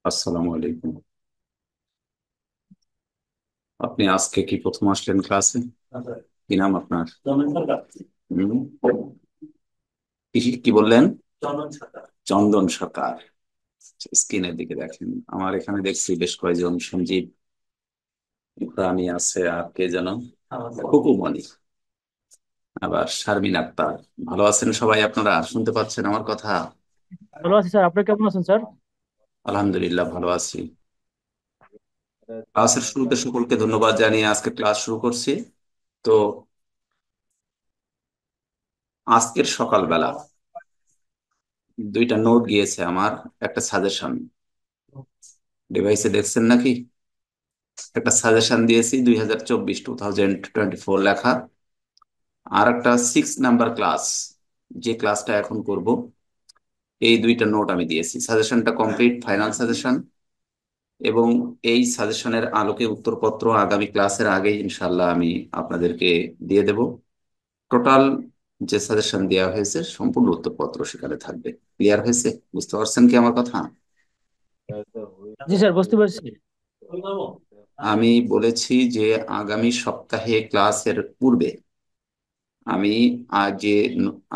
আসসালামু আলাইকুম। আপনি আজকে কি প্রথম আসলেন ক্লাসে? কি নাম আপনার? হুম, কি বললেন? চন্দন সরকার। স্ক্রিনের দিকে দেখেন, আমার এখানে দেখছি বেশ কয়েকজন সঞ্জীব প্রাণী আছে, আর কে যেন খুকুমণি, আবার শারমিন আক্তার। ভালো আছেন সবাই? আপনারা শুনতে পাচ্ছেন আমার কথা? ভালো আছি স্যার, আপনি কেমন আছেন স্যার? আলহামদুলিল্লাহ ভালো আছি। ক্লাসের শুরুতে সকলকে ধন্যবাদ জানিয়ে আজকে ক্লাস শুরু করছি। তো আজকের সকালবেলা দুইটা নোট গিয়েছে আমার, একটা সাজেশন। ডিভাইসে দেখছেন নাকি? একটা সাজেশন দিয়েছি 2024 লেখা, আর একটা 6 নাম্বার ক্লাস, যে ক্লাসটা এখন করব। এই দুইটা নোট আমি দিয়েছি, সাজেশনটা কমপ্লিট ফাইনাল সাজেশন, এবং এই সাজেশনের আলোকে উত্তরপত্র আগামী ক্লাসের আগে ইনশাল্লাহ আমি আপনাদেরকে দিয়ে দেব। টোটাল যে সাজেশন দেওয়া হয়েছে সম্পূর্ণ উত্তরপত্র সেখানে থাকবে। ক্লিয়ার হয়েছে? বুঝতে পারছেন কি আমার কথা? জি স্যার, বুঝতে পারছি। আমি বলেছি যে আগামী সপ্তাহে ক্লাসের পূর্বে আমি যে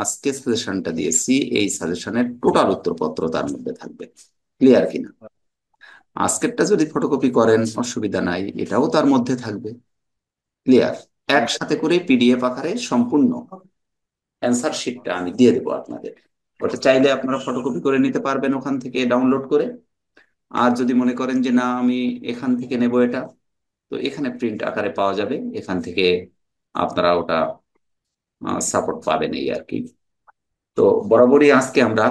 আজকে সাজেশনটা দিয়েছি এই সাজেশনের টোটাল উত্তরপত্র তার মধ্যে থাকবে। ক্লিয়ার কিনা? আজকেরটা যদি ফটোকপি করেন অসুবিধা নাই, এটাও তার মধ্যে থাকবে। ক্লিয়ার? একসাথে করে পিডিএফ আকারে সম্পূর্ণ অ্যান্সার শিটটা আমি দিয়ে দেবো আপনাদের। ওটা চাইলে আপনারা ফটোকপি করে নিতে পারবেন ওখান থেকে ডাউনলোড করে। আর যদি মনে করেন যে না আমি এখান থেকে নেব এটা, তো এখানে প্রিন্ট আকারে পাওয়া যাবে, এখান থেকে আপনারা ওটা সাপোর্ট পাবেন, এই আর কি। তো বরাবরই আজকে আমরা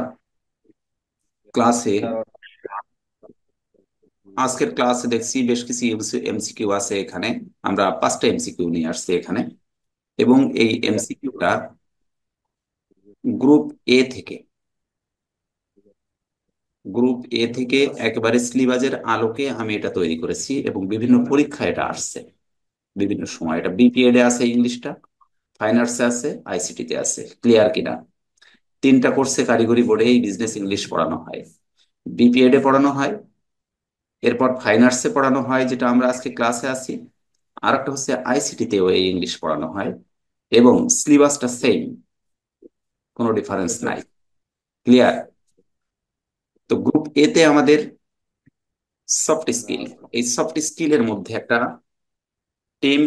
ক্লাসে, আজকের ক্লাসে দেখছি বেশ কিছু এমসিকিউ আছে এখানে। আমরা 5টা এমসিকিউ নিয়ে আসছি এখানে, এবং এই এমসিকিউটা গ্রুপ এ থেকে, গ্রুপ এ থেকে একেবারে সিলেবাসের আলোকে আমি এটা তৈরি করেছি, এবং বিভিন্ন পরীক্ষায় এটা আসছে বিভিন্ন সময়। এটা বিপিএড এ আছে, ইংলিশটা ফাইন আর্টসে আছে, আইসিটি তে আছে। ক্লিয়ার কিনা? 3টা কোর্সে কারিগরি বোর্ডে এই বিজনেস ইংলিশ পড়ানো হয়। বিপিএড এ পড়ানো হয়, এরপর ফাইন আর্টসে পড়ানো হয় যেটা আমরা আজকে ক্লাসে আছি, আর একটা হচ্ছে আইসিটি তেও এই ইংলিশ পড়ানো হয়, এবং সিলেবাসটা সেম, কোনো ডিফারেন্স নাই। ক্লিয়ার? তো গ্রুপ এ তে আমাদের সফট স্কিল, এই সফট স্কিলের মধ্যে একটা টিম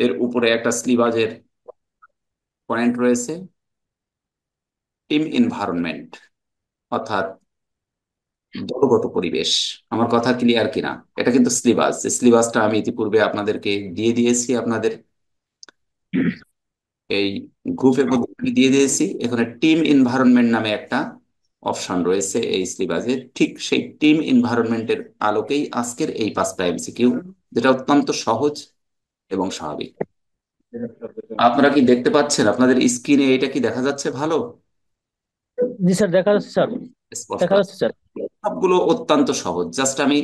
এর উপরে একটা সিলেবাসের পয়েন্ট রয়েছে, টিম এনভায়রনমেন্ট, অর্থাৎ দলগত পরিবেশ। আমার কথা ক্লিয়ার কিনা? এটা কিন্তু সিলেবাস, যে সিলেবাসটা আমি ইতিপূর্বে আপনাদেরকে দিয়ে দিয়েছি, আপনাদের এই গ্রুপের মধ্যে আমি দিয়ে দিয়েছি। এখানে টিম এনভায়রনমেন্ট নামে একটা অপশন রয়েছে এই সিলেবাসে, ঠিক সেই টিম এনভায়রনমেন্টের আলোকেই আজকের এই 5টা এমসিকিউ, যেটা অত্যন্ত সহজ এবং স্বাভাবিক। আপনারা কি দেখতে পাচ্ছেন? আপনাদের স্ক্রিনে এটা কি দেখা যাচ্ছে ভালো জি স্যার, দেখা যাচ্ছে স্যার। স্পষ্ট? দেখা যাচ্ছে স্যার। সবগুলো অত্যন্ত সহজ, জাস্ট আমি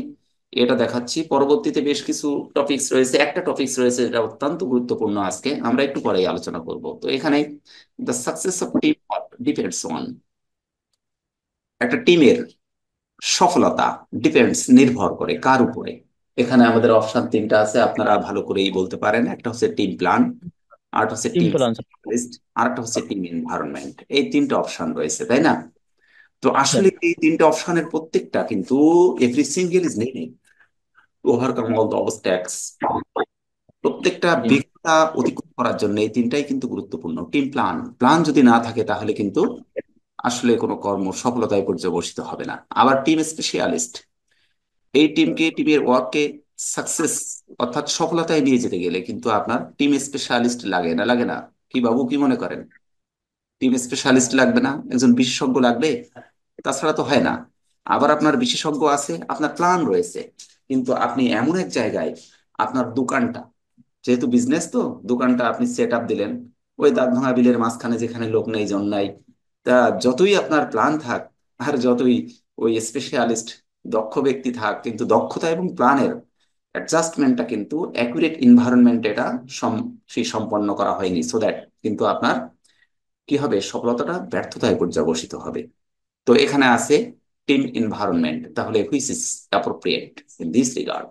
এটা দেখাচ্ছি। পরবর্তীতে বেশ কিছু টপিকস রয়েছে, একটা টপিকস রয়েছে যেটা অত্যন্ত গুরুত্বপূর্ণ, আজকে আমরা একটু পরেই আলোচনা করব। তো এখানে the success of team depends on, একটা টিমের সফলতা ডিপেন্ডস নির্ভর করে কার উপরে। এখানে আমাদের অপশন 3টা আছে, আপনারা ভালো করেই বলতে পারেন। একটা হচ্ছে টিম প্ল্যান, আরেকটা হচ্ছে টিম সিম্পল আনসার। লিস্ট, আরেকটা হচ্ছে টিম এনভায়রনমেন্ট। এই 3টে অপশন রয়েছে, তাই না? তো স্যার। আসলে এই 3টে অপশনের প্রত্যেকটা কিন্তু every single is needed to overcome all the obstacles. প্রত্যেকটা বিঘ্নতা অতিক্রম করার জন্য এই 3টাই কিন্তু গুরুত্বপূর্ণ। টিম প্ল্যান, প্ল্যান যদি না থাকে তাহলে কিন্তু আসলে কোনো কর্ম সফলতায় পর্যবসিত হবে না। আবার টিম স্পেশালিস্ট, এই টিমকে, টিমের ওয়ার্ককে সাকসেস অর্থাৎ সফলতায় নিয়ে যেতে গেলে কিন্তু আপনার টিম স্পেশালিস্ট লাগে না? লাগে না? কি বাবু, কি মনে করেন? টিম স্পেশালিস্ট লাগবে না? একজন বিশেষজ্ঞ লাগবে, তাছাড়া তো হয় না। আবার আপনার বিশেষজ্ঞ আছে, আপনার প্ল্যান রয়েছে, কিন্তু আপনি এমন এক জায়গায়, আপনার দোকানটা, যেহেতু বিজনেস, তো দোকানটা আপনি সেট আপ দিলেন ওই দাঁত ভাঙা বিলের মাঝখানে, যেখানে লোক নেই, জন নাই। তা যতই আপনার প্ল্যান থাক, আর যতই ওই স্পেশালিস্ট দক্ষ ব্যক্তি থাক, কিন্তু দক্ষতা এবং প্ল্যানের অ্যাডজাস্টমেন্টটা কিন্তু অ্যাকুরেট এনভায়রনমেন্ট এটা সেই সম্পন্ন করা হয়নি, সো দ্যাট কিন্তু আপনার কি হবে, সফলতাটা ব্যর্থতায় পর্যবসিত হবে। তো এখানে আছে টিম এনভায়রনমেন্ট, তাহলে which is appropriate in this regard?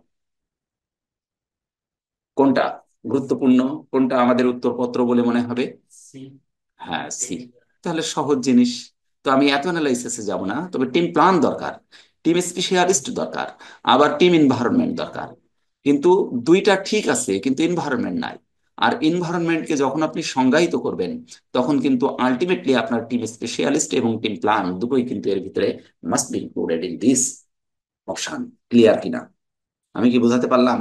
কোনটা গুরুত্বপূর্ণ, কোনটা আমাদের উত্তরপত্র বলে মনে হবে? হ্যাঁ, সি। তাহলে সহজ জিনিস। তো আমি এত অ্যানালাইসিসে যাব না, তবে টিম প্ল্যান দরকার, টিম স্পেশালিস্ট দরকার, আবার টিম এনভায়রনমেন্ট দরকার। কিন্তু দুইটা ঠিক আছে, কিন্তু এনভায়রনমেন্ট নাই। আর এনভায়রনমেন্টকে যখন আপনি সংজ্ঞায়িত করবেন, তখন কিন্তু আলটিমেটলি আপনার টিম স্পেশালিস্ট এবং টিম প্ল্যান দুটোই কিন্তু এর ভিতরে must be included in this option. Clear কিনা? আমি কি বোঝাতে পারলাম?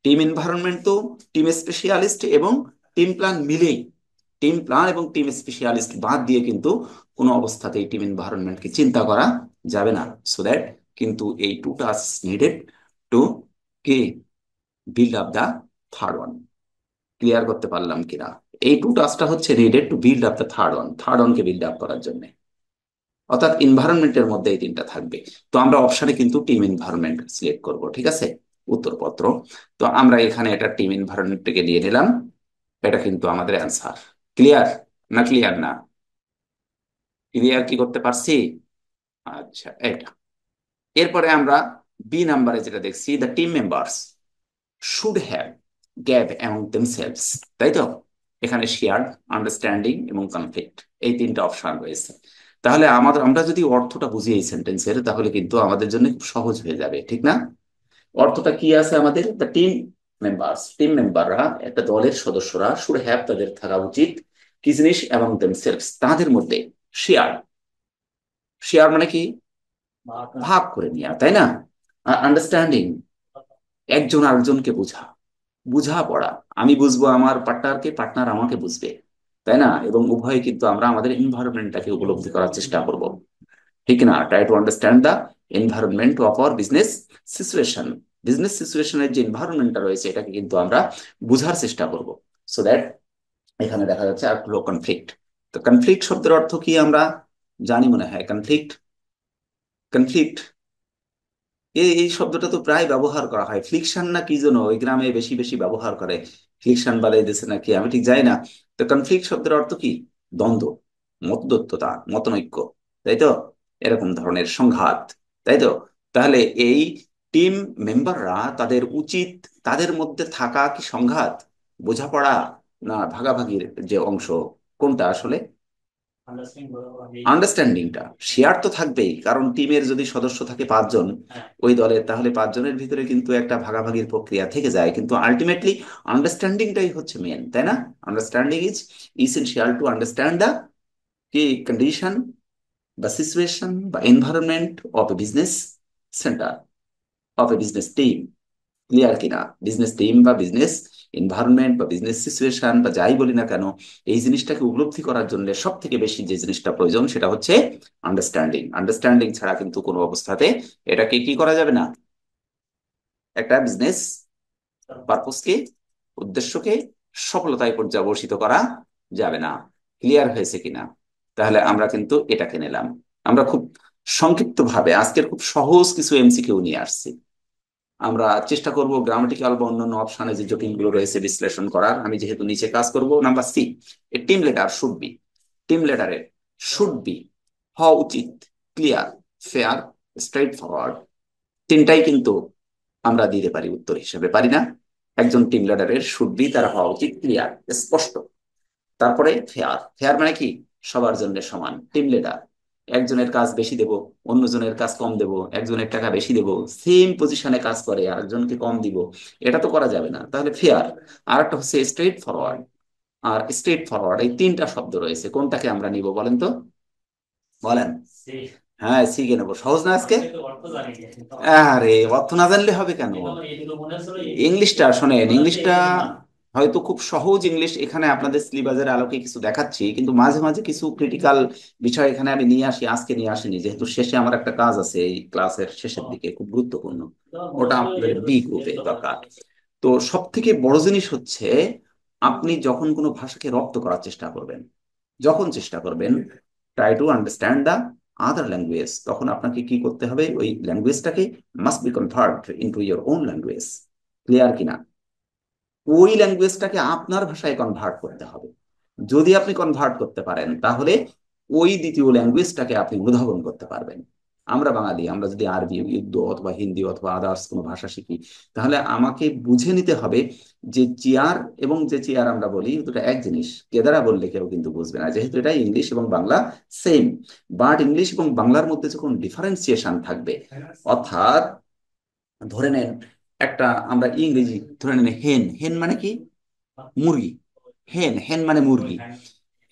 টিম এনভায়রনমেন্ট তো টিম স্পেশালিস্ট এবং টিম প্ল্যান মিলেই, টিম প্ল্যান এবং টিম স্পেশালিস্ট বাদ দিয়ে কিন্তু কোনো অবস্থাতেই টিম এনভায়রনমেন্টকে চিন্তা করা যাবে না। সো দ্যাট কিন্তু এই টু টাস্ক নিডেড টু কি build up the third one. Clear করতে পারলাম কিনা? এই টু টাস্কটা হচ্ছে needed to build up the third one, third one build up করার জন্য। অর্থাৎ এনভায়রনমেন্টের মধ্যে এই তিনটা থাকবে। তো আমরা অপশনে কিন্তু টিম এনভায়রনমেন্ট সিলেক্ট করব, ঠিক আছে, উত্তরপত্র। তো আমরা এখানে এটা টিম এনভায়রনমেন্টকে নিয়ে নিলাম, এটা কিন্তু আমাদের অ্যান্সার। ক্লিয়ার না? ক্লিয়ার না? ক্লিয়ার কি করতে পারছি? আচ্ছা, এটা। এরপরে আমরা বি নাম্বারে যেটা দেখছি, the team members should have gap among themselves, তাই তো? এখানে শেয়ার, আন্ডারস্ট্যান্ডিং এবং কনফ্লিক্ট, এই তিনটা অপশন রয়েছে। তাহলে আমরা যদি অর্থটা বুঝি এই সেন্টেন্সের, তাহলে কিন্তু আমাদের জন্য খুব সহজ হয়ে যাবে, ঠিক না? অর্থটা কি আছে আমাদের? দ্য টিম মেম্বার্স, টিম মেম্বাররা, একটা দলের সদস্যরা, শুড হ্যাভ, তাদের থাকা উচিত, কি জিনিস, এবং দেমসেলভস, তাদের মধ্যে, শেয়ার, শেয়ার মানে কি, ভাগ করে নেওয়া, তাই না? আন্ডারস্ট্যান্ডিং, একজন আরেকজনকে বোঝা, বোঝাপড়া, আমি বুঝবো আমার পার্টনারকে, পার্টনার আমাকে বুঝবে, তাই না? এবং উভয়ে কিন্তু আমরা আমাদের এনভায়রনমেন্টটাকে উপলব্ধি করার চেষ্টা করব, ঠিক না? Try to understand the environment of our business situation, business সিচুয়েশনের যে এনভায়রনমেন্টটা রয়েছে এটাকে কিন্তু আমরা বোঝার চেষ্টা করব। সো দ্যাট এখানে দেখা যাচ্ছে আর হলো কনফ্লিক্ট। তো কনফ্লিক্ট শব্দের অর্থ কি আমরা জানি মনে হয়? কনফ্লিক্ট, কনফ্লিক্ট, এই শব্দটা তো প্রায় ব্যবহার করা হয়। ফ্লিকশন না কি যেন ওই গ্রামে বেশি বেশি ব্যবহার করে, ফ্লিকশন বালাই দিছে নাকি, আমি ঠিক জানি না। তো কনফ্লিক্ট শব্দের অর্থ কি? দ্বন্দ্ব, মতদ্বৈততা, মতনৈক্য, তাই তো? এরকম ধরনের সংঘাত, তাই তো? তাহলে এই টিম মেম্বাররা তাদের উচিত, তাদের মধ্যে থাকা কি সংঘাত, বোঝাপড়া, না ভাগাভাগির যে অংশ, কোনটা আসলে? আন্ডারস্ট্যান্ডিংটা। শেয়ার তো থাকবেই, কারণ টিমের যদি সদস্য থাকে পাঁচজন ওই দলে, তাহলে পাঁচজনের ভিতরে কিন্তু একটা ভাগাভাগির প্রক্রিয়া থেকে যায়, কিন্তু আলটিমেটলি আন্ডারস্ট্যান্ডিংটাই হচ্ছে মেন, তাই না? Understanding is essential to understand the কি কন্ডিশন বা সিচুয়েশন বা environment of A business centre, of A business team. Clear কিনা? বিজনেস টিম বা বিজনেস এনভায়রনমেন্ট বা বিজনেস সিচুয়েশন বা যাই বলি না কেন, এই জিনিসটাকে উপলব্ধি করার জন্য সব থেকে বেশি যে জিনিসটা প্রয়োজন সেটা হচ্ছে আন্ডারস্ট্যান্ডিং। আন্ডারস্ট্যান্ডিং ছাড়া কিন্তু কোনো অবস্থাতে এটাকে কি করা যাবে না, একটা বিজনেস পারপোজকে, উদ্দেশ্যকে সফলতায় পর্যবসিত করা যাবে না। ক্লিয়ার হয়েছে কিনা? তাহলে আমরা কিন্তু এটাকে নিলাম। আমরা খুব সংক্ষিপ্ত ভাবে আজকের খুব সহজ কিছু এমসিকিউ নিয়ে আসছি। আমরা চেষ্টা করব গ্রামাটিক্যাল বা অন্যান্য অপশনে যে জটিলগুলো রয়েছে বিশ্লেষণ করার। আমি যেহেতু নিচে কাজ করব, number C, a team leader should be, team লিডারের শুড বি হওয়া উচিত ক্লিয়ার, ফেয়ার, স্ট্রেট ফরওয়ার্ড। তিনটাই কিন্তু আমরা দিতে পারি উত্তর হিসেবে, পারি না? একজন টিম লিডারের শুড বি, তারা হওয়া উচিত ক্লিয়ার, স্পষ্ট। তারপরে ফেয়ার, ফেয়ার মানে কি, সবার জন্য সমান। টিম লিডার, একজনের কাজ বেশি দেব, অন্যজনের কাজ কম দেব, একজনের টাকা বেশি দেব, সেম পজিশনে কাজ করে আরেকজনকে কম দিব, এটা তো করা যাবে না। তাহলে ফেয়ার। আর একটা হচ্ছে স্ট্রেট ফরওয়ার্ড। আর স্ট্রেট ফরওয়ার্ড, এই তিনটা শব্দ রয়েছে, কোনটাকে আমরা নিব বলেন তো? বলেন। হ্যাঁ, শিখে নেবো, সহজ না আজকে? আরে অর্থ না জানলে হবে কেন? ইংলিশটা শোনেন, ইংলিশটা হয়তো খুব সহজ ইংলিশ এখানে আপনাদের সিলেবাসের আলোকে কিছু দেখাচ্ছি, কিন্তু মাঝে মাঝে কিছু ক্রিটিক্যাল বিষয় এখানে আমি নিয়ে আসি, আজকে নিয়ে আসিনি, যেহেতু শেষে আমার একটা কাজ আছে এই ক্লাসের শেষের দিকে, খুব গুরুত্বপূর্ণ। ওটা আপনাদের বি গ্রুপে দরকার। তো সব থেকে বড় জিনিস হচ্ছে, আপনি যখন কোনো ভাষাকে রপ্ত করার চেষ্টা করবেন, যখন চেষ্টা করবেন, try to understand other language, তখন আপনাকে কি করতে হবে, ওই ল্যাঙ্গুয়েজটাকে must be convert into your own language. Clear কিনা? ওই ল্যাঙ্গুয়েজটাকে আপনার ভাষায় কনভার্ট করতে হবে। যদি আপনি কনভার্ট করতে পারেন তাহলে ওই দ্বিতীয় ল্যাঙ্গুয়েজটাকে আপনি উদ্ভাবন করতে পারবেন। আমরা বাঙালি, আমরা যদি আরবি, উর্দু অথবা হিন্দি অথবা আদার্স কোনো ভাষা শিখি, তাহলে আমাকে বুঝে নিতে হবে যে চেয়ার এবং যে চেয়ার আমরা বলি দুটো এক জিনিস। কেদারা বললে কেউ কিন্তু বুঝবে না, যেহেতু এটা ইংলিশ এবং বাংলা সেম। বাট ইংলিশ এবং বাংলার মধ্যে যখন ডিফারেন্সিয়েশন থাকবে, অর্থাৎ ধরে নেন একটা, আমরা ইংরেজি ধরে নেন হেন, হেন মানে কি? মুরগি। হেন, হেন মানে মুরগি,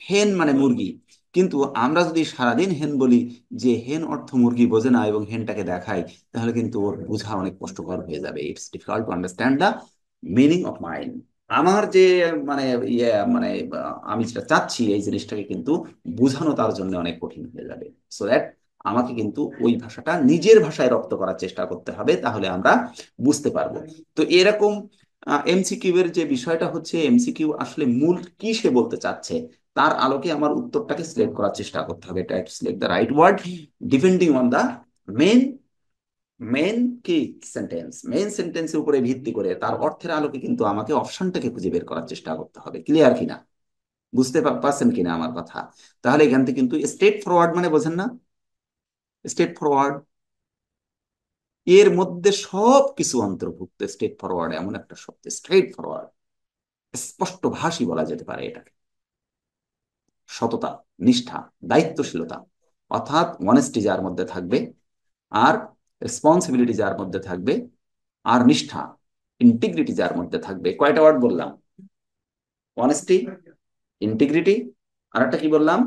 হেন মানে মুরগি। কিন্তু আমরা যদি সারাদিন হেন বলি, যে হেন অর্থ মুরগি বোঝে না এবং হেনটাকে দেখাই, তাহলে কিন্তু ওর বোঝা অনেক কষ্টকর হয়ে যাবে। It's difficult to understand the meaning of mind. আমার যে মানে ইয়ে মানে আমি যেটা চাচ্ছি এই জিনিসটাকে কিন্তু বোঝানো তার জন্য অনেক কঠিন হয়ে যাবে। সো দ্যাট আমাকে কিন্তু ওই ভাষাটা নিজের ভাষায় রপ্ত করার চেষ্টা করতে হবে, তাহলে আমরা বুঝতে পারবো। তো এরকম এমসিকিউ এর যে বিষয়টা হচ্ছে, এমসিকিউ আসলে মূল কি সে বলতে চাচ্ছে তার আলোকে আমার উত্তরটাকে সিলেক্ট করার চেষ্টা করতে হবে। Try to select the right word depending on the main, main কি সেন্টেন্স, মেন সেন্টেন্সের উপরে ভিত্তি করে তার অর্থের আলোকে কিন্তু আমাকে অপশনটাকে খুঁজে বের করার চেষ্টা করতে হবে। ক্লিয়ার কিনা? বুঝতে পারছেন কিনা আমার কথা? তাহলে এখান থেকে কিন্তু স্ট্রেট ফরওয়ার্ড মানে বোঝেন না? স্ট্রেট ফরওয়ার্ড এর মধ্যে সব কিছু অন্তর্ভুক্ত। স্ট্রেট ফরওয়ার্ড এমন একটা শব্দ, স্ট্রেট ফরওয়ার্ড, স্পষ্ট ভাষী বলা যেতে পারে এটাকে। সততা, নিষ্ঠা, দায়িত্বশীলতা, অর্থাৎ অনেস্টি যার মধ্যে থাকবে, আর রেসপন্সিবিলিটি যার মধ্যে থাকবে, আর নিষ্ঠা, ইন্টিগ্রিটি যার মধ্যে থাকবে। কয়টা ওয়ার্ড বললাম? অনেস্টি, ইন্টিগ্রিটি, আর একটা কি বললাম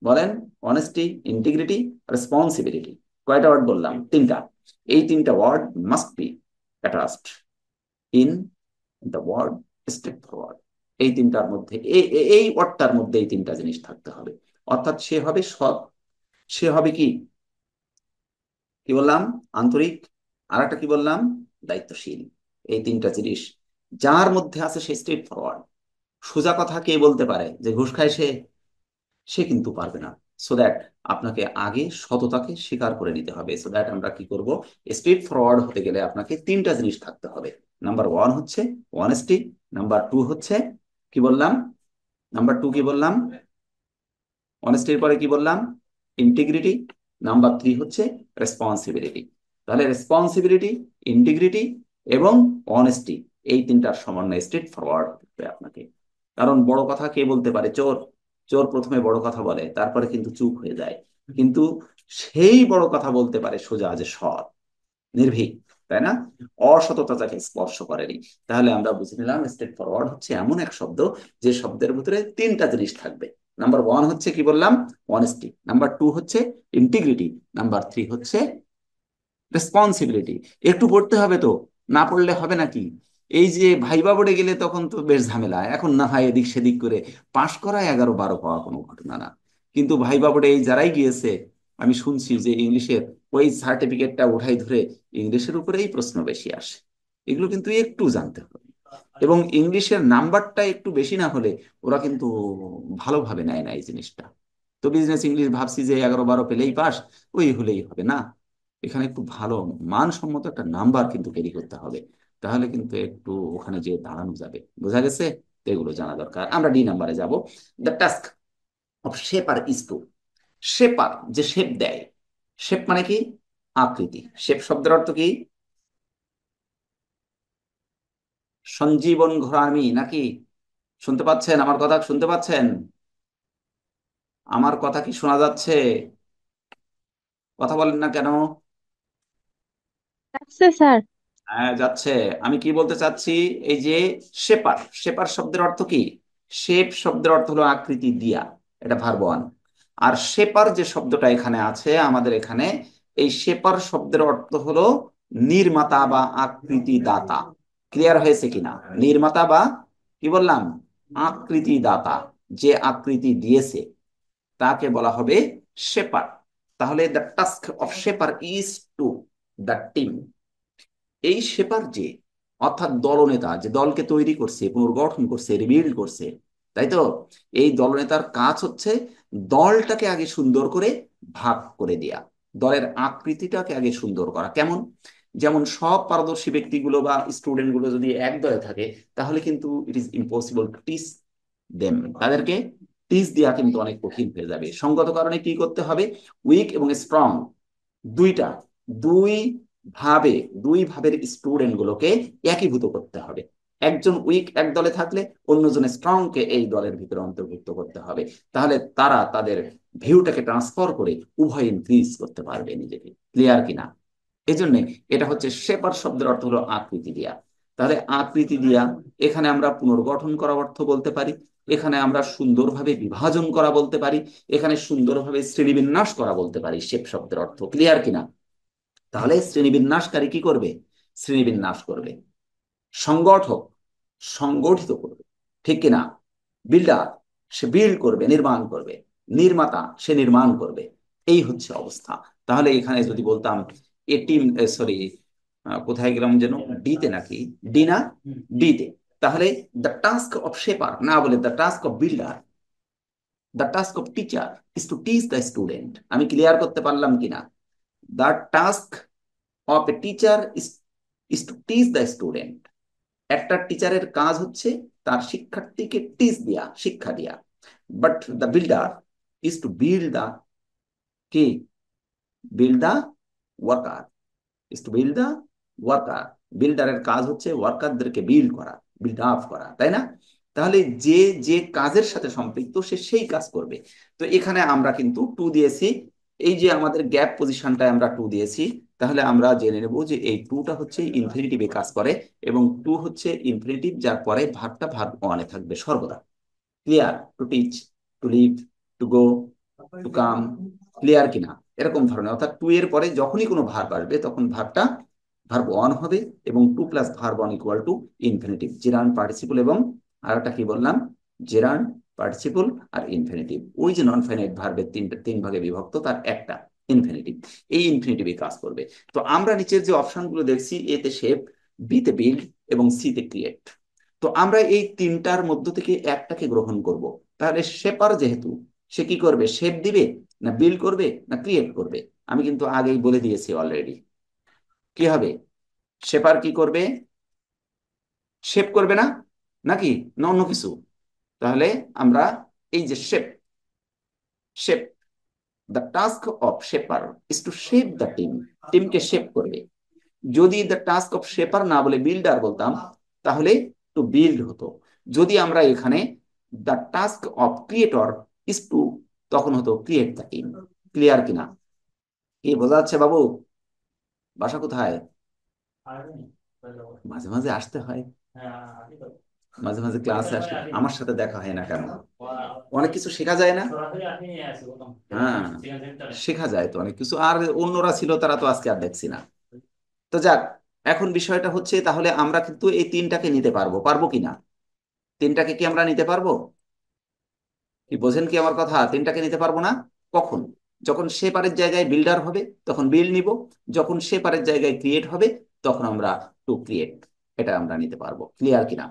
বলেন? Honesty, integrity, responsibility. কয়টা ওয়ার্ড বললাম? তিনটা। এই তিনটা word must be attached in the word step forward. এই তিনটার মধ্যে এই ওয়ার্ডটার মধ্যে এই তিনটা জিনিস থাকতে হবে। অর্থাৎ সে হবে সৎ, সে হবে কি, কি বললাম, আন্তরিক, আর একটা কি বললাম, দায়িত্বশীল। এই তিনটা জিনিস যার মধ্যে আছে সে স্ট্রেট ফরওয়ার্ড। সোজা কথা কে বলতে পারে যে ঘুষ খায় সে? সে কিন্তু পারবে না। সো দ্যাট আপনাকে আগে সততাকে স্বীকার করে নিতে হবে। সো দ্যাট আমরা কি করব, স্ট্রেট ফরওয়ার্ড হতে গেলে আপনাকে তিনটা জিনিস থাকতে হবে। নাম্বার ওয়ান হচ্ছে অনেস্টি, নাম্বার টু হচ্ছে কি বললাম, নাম্বার টু কি বললাম, অনেস্টির পরে কি বললাম, ইন্টিগ্রিটি, নাম্বার থ্রি হচ্ছে রেসপন্সিবিলিটি। তাহলে রেসপন্সিবিলিটি, ইন্টিগ্রিটি এবং অনেস্টি, এই তিনটার সমন্বয়ে স্ট্রেট ফরওয়ার্ড করতে হবে আপনাকে। কারণ বড় কথা কে বলতে পারে? চোর। চোর প্রথমে বড় কথা বলে, তারপরে কিন্তু চুপ হয়ে যায়। কিন্তু সেই বড় কথা বলতে পারে সোজা, যে সৎ, নির্ভীক, তাই না? অসততা যাকে স্পর্শ করেনি। তাহলে আমরা বুঝে নিলাম স্ট্রেট ফরওয়ার্ড হচ্ছে এমন এক শব্দ যে শব্দের ভিতরে তিনটা জিনিস থাকবে। নাম্বার ওয়ান হচ্ছে কি বললাম, অনেস্টি, নাম্বার টু হচ্ছে ইন্টিগ্রিটি, নাম্বার থ্রি হচ্ছে রেসপন্সিবিলিটি। একটু পড়তে হবে তো, না পড়লে হবে নাকি? এই যে ভাইবা বোর্ডে গেলে তখন তো বেশ ঝামেলা, এখন না হয় এদিক সেদিক করে পাশ করা 11-12 পাওয়া কোনো ঘটনা না। কিন্তু ভাইবা বোর্ডে এই যারাই গিয়েছে, আমি শুনছি যে ইংলিশের ওই সার্টিফিকেটটা উঠাই ধরে ইংলিশের উপরেই প্রশ্ন বেশি আসে। এগুলো কিন্তু একটু জানতে হবে। এবং ইংলিশের নাম্বারটা একটু বেশি না হলে ওরা কিন্তু ভালোভাবে নেয় না এই জিনিসটা। তো বিজনেস ইংলিশ ভাবছি যে 11-12 পেলেই পাস, ওই হলেই হবে না। এখানে একটু ভালো মানসম্মত একটা নাম্বার কিন্তু ক্যারি করতে হবে, তাহলে কিন্তু একটু ওখানে যে দাঁড়ানো যাবে। বোঝা গেছে? তো এগুলো জানা দরকার। আমরা ডি নাম্বারে যাব। The task of shaper is to, shaper যে শেপ দেয়, শেপ মানে কি, আকৃতি। শেপ শব্দের অর্থ কি? সঞ্জীবন ঘরামি নাকি? শুনতে পাচ্ছেন আমার কথা? শুনতে পাচ্ছেন আমার কথা? কি শোনা যাচ্ছে? কথা বলেন না কেন? আচ্ছা স্যার। হ্যাঁ যাচ্ছে। আমি কি বলতে চাচ্ছি, এই যে শেপার, শেপার শব্দের অর্থ কি? শেপ শব্দের অর্থ হলো আকৃতি দিয়া, এটা ভার্ব ওয়ান। আর শেপার যে শব্দটা এখানে আছে আমাদের এখানে, এই শেপার শব্দের অর্থ হলো নির্মাতা বা আকৃতি দাতা। ক্লিয়ার হয়েছে কিনা? নির্মাতা বা কি বললাম, আকৃতি দাতা, যে আকৃতি দিয়েছে তাকে বলা হবে শেপার। তাহলে the task of shaper is to the team, এই শেপার যে, অর্থাৎ দলনেতা যে দলকে তৈরি করছে, পুনর্গঠন করছে, রিবিল্ড করছে, তাই তো? এই দলনেতার কাজ হচ্ছে দলটাকে আগে সুন্দর করে ভাগ করে দেয়া, দলের আকৃতিটাকে আগে সুন্দর করা। কেমন? যেমন সব পারদর্শী ব্যক্তিগুলো বা স্টুডেন্ট গুলো যদি এক দলে থাকে, তাহলে কিন্তু it is impossible to teach them, তাদেরকে টিচ দেওয়া কিন্তু অনেক কঠিন হয়ে যাবে। সঙ্গত কারণে কি করতে হবে? উইক এবং স্ট্রং দুইটা, দুই ভাবে, দুই ভাবের স্টুডেন্ট গুলোকে একীভূত করতে হবে। একজন উইক এক দলে থাকলে অন্যজন স্ট্রং কে এই দলের ভিতরে অন্তর্ভুক্ত করতে হবে। তাহলে তারা তাদের ভিউটাকে ট্রান্সফার করে উভয় ইনক্রিজ করতে পারবে নিজেকে। ক্লিয়ার কিনা? এই জন্য এটা হচ্ছে শেপার শব্দের অর্থ হলো আকৃতি দিয়া। তাহলে আকৃতি দিয়া এখানে আমরা পুনর্গঠন করা অর্থ বলতে পারি, এখানে আমরা সুন্দরভাবে বিভাজন করা বলতে পারি, এখানে সুন্দরভাবে শ্রেণীবিন্যাস করা বলতে পারি শেপ শব্দের অর্থ। ক্লিয়ার কিনা? তাহলে শ্রেণীবিন্যাসকারী কি করবে? শ্রেণীবিন্যাস করবে। সংগঠক সংগঠিত করবে, ঠিক কিনা? বিল্ডার সে বিল্ড করবে, নির্মাণ করবে। নির্মাতা সে নির্মাণ করবে। এই হচ্ছে অবস্থা। তাহলে এখানে যদি বলতাম এ টিম, সরি, কোথায় গেলাম যেন, ডিতে নাকি, ডি না, ডিতে। তাহলে দ্য টাস্ক অফ শেপার না বলে the task of builder, the task of teacher is to teach the student. আমি ক্লিয়ার করতে পারলাম কিনা? The task of a teacher is to teach the student. একটা টিচারের কাজ হচ্ছে তার শিক্ষার্থীকে টিচ দিয়া, শিক্ষা দিয়া। But the builder is to build the, কি, build the worker, is to build the worker. বিল্ডারের কাজ হচ্ছে ওয়ার্কারদেরকে বিল্ড করা, বিল্ড আপ করা, তাই না? তাহলে যে যে কাজের সাথে সম্পৃক্ত সে সেই কাজ করবে। তো এখানে আমরা কিন্তু টু দিয়েছি, এই যে আমাদের গ্যাপ পজিশনটায় আমরা টু দিয়েছি। তাহলে আমরা জেনে নেব যে এই টুটা হচ্ছে ইনফিনিটিভে কাজ করে, এবং টু হচ্ছে ইনফিনিটিভ যার পরে ভার্বটা ভার্ব ওয়ানে থাকবে সর্বদা। Clear? To teach, to leave, to go, to come. Clear কিনা? এরকম ধরনের, অর্থাৎ টু এর পরে যখনই কোনো ভার্ব আসবে তখন ভার্বটা ভার্ব ওয়ান হবে, এবং two plus verb one equal to infinitive, gerund participle, এবং আর একটা কি বললাম, জেরান্ড পার্টিসিপল আর ইনফিনিটিভ। ওই যে নন ফাইনাইট ভার্বের তিন ভাগে বিভক্ত, তার একটা ইনফিনিটিভ। এই ইনফিনিটিভে কাজ করবে। তো আমরা নিচের যে অপশনগুলো দেখছি, এতে শেপ, বিতে বিল্ড এবং সিতে ক্রিয়েট। তো আমরা এই তিনটার মধ্য থেকে একটাকে গ্রহণ করব। তাহলে শেপার যেহেতু, সে কি করবে? শেপ দিবে, না বিল্ড করবে, না ক্রিয়েট করবে? আমি কিন্তু আগেই বলে দিয়েছি অলরেডি। কি হবে? শেপার কি করবে? শেপ করবে না, নাকি না অন্য কিছু? তাহলে আমরা এই যে shape, shape, the task of shaper is to shape the team, টিমকে শেপ করবে। যদি দ্য টাস্ক অফ শেপার না বলে বিল্ডার বলতাম, তাহলে টু বিল্ড হতো। যদি আমরা এখানে the task of creator is to, তখন হতো ক্রিয়েট দ্য টিম। ক্লিয়ার কিনা? কি বোঝা যাচ্ছে বাবু? বাসা কোথায়? মাঝে মাঝে আসতে হয়, মাঝে মাঝে ক্লাসে আসলে আমার সাথে দেখা হয় না কেন? অনেক কিছু শেখা যায় না? হ্যাঁ, শেখা যায় তো অনেক কিছু। আর অন্যরা ছিল, তারা তো আজকে আর দেখছি না। তো যাক, এখন বিষয়টা হচ্ছে তাহলে আমরা কিন্তু এই তিনটাকে নিতে পারবো, পারবো কিনা? তিনটাকে কি আমরা নিতে পারবো? কি বোঝেন কি আমার কথা? তিনটাকে নিতে পারবো না? কখন? যখন সে পারের জায়গায় বিল্ডার হবে তখন বিল্ড নিব, যখন সে পারের জায়গায় ক্রিয়েট হবে তখন আমরা টু ক্রিয়েট, এটা আমরা নিতে পারবো। ক্লিয়ার কিনা?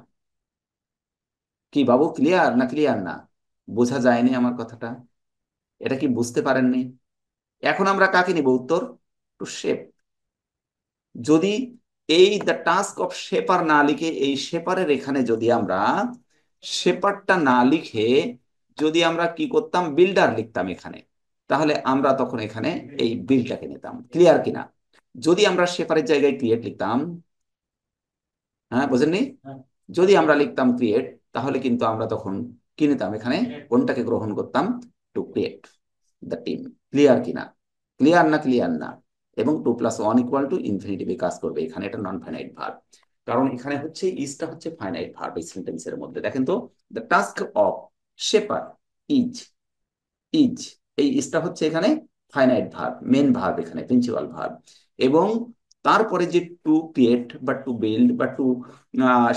কি বাবু, ক্লিয়ার না ক্লিয়ার না? বোঝা যায়নি আমার কথাটা? এটা কি বুঝতে পারেননি? এখন আমরা কাকে নিব উত্তর? To shape. যদি এই দ্য টাস্ক অফ শেপার না লিখে, এই শেপারের এখানে যদি আমরা শেপারটা না লিখে যদি আমরা কি করতাম, বিল্ডার লিখতাম এখানে, তাহলে আমরা তখন এখানে এই বিলটাকে নিতাম। ক্লিয়ার কিনা? যদি আমরা শেপারের জায়গায় ক্রিয়েট লিখতাম, হ্যাঁ বোঝেননি, যদি আমরা লিখতাম ক্রিয়েট, তাহলে কিন্তু আমরা তখন কি নিতাম এখানে, কোনটাকে গ্রহণ করতাম? To create the team. Clear কিনা? ক্লিয়ার না ক্লিয়ার না? এবং two plus one equal to ইনফিনিটিভে কাজ করবে এখানে, এটা নন ফাইনাইট ভার্ব। কারণ এখানে হচ্ছে ইজটা হচ্ছে ফাইনাইট ভার্ব এই সেন্টেন্সের মধ্যে। দেখেন তো, the task of shaper is, is, এই ইজটা হচ্ছে এখানে ফাইনাইট ভার্ব, মেন ভার্ব, এখানে প্রিন্সিপাল ভার্ব। এবং তারপরে যে টু ক্রিয়েট বা টু বিল্ড বা টু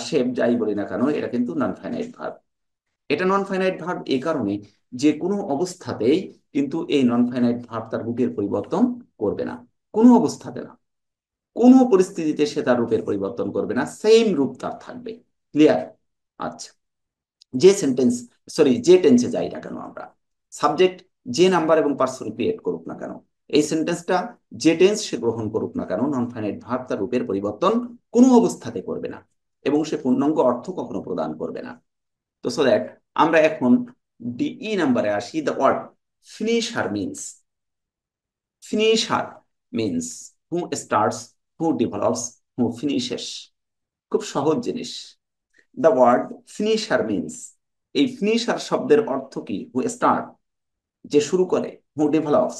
শেপ, যাই বলি না কেন, এটা কিন্তু নন ফাইনাইট ভার্ব। এটা নন ফাইনাইট ভার্ব এই কারণে যে কোনো অবস্থাতেই কিন্তু এই নন ফাইনাইট ভার্ব তার রূপের পরিবর্তন করবে না, কোনো অবস্থাতে না, কোনো পরিস্থিতিতে সে তার রূপের পরিবর্তন করবে না, সেম রূপ তার থাকবে। ক্লিয়ার? আচ্ছা, যে সেন্টেন্স, সরি, যে টেন্সে যাই না কেন আমরা, সাবজেক্ট যে নাম্বার এবং পার্সন ক্রিয়েট করুক না কেন, এই সেন্টেন্সটা যে টেন্স সে গ্রহণ করুক না কেন, নন ফাইনাইট ভার্ব তার রূপের পরিবর্তন কোনো অবস্থাতে করবে না, এবং সে পূর্ণাঙ্গ অর্থ কখনো প্রদান করবে না। তো সো দ্যাট আমরা এখন ডিই নাম্বারে আসি। The word finisher means, finisher means who starts, who develops, who finishes. খুব সহজ জিনিস। দ্য ওয়ার্ড ফিনিশার মিনস, এই ফিনিশার শব্দের অর্থ কি? হু স্টার্ট, যে শুরু করে, হু ডেভেলপস,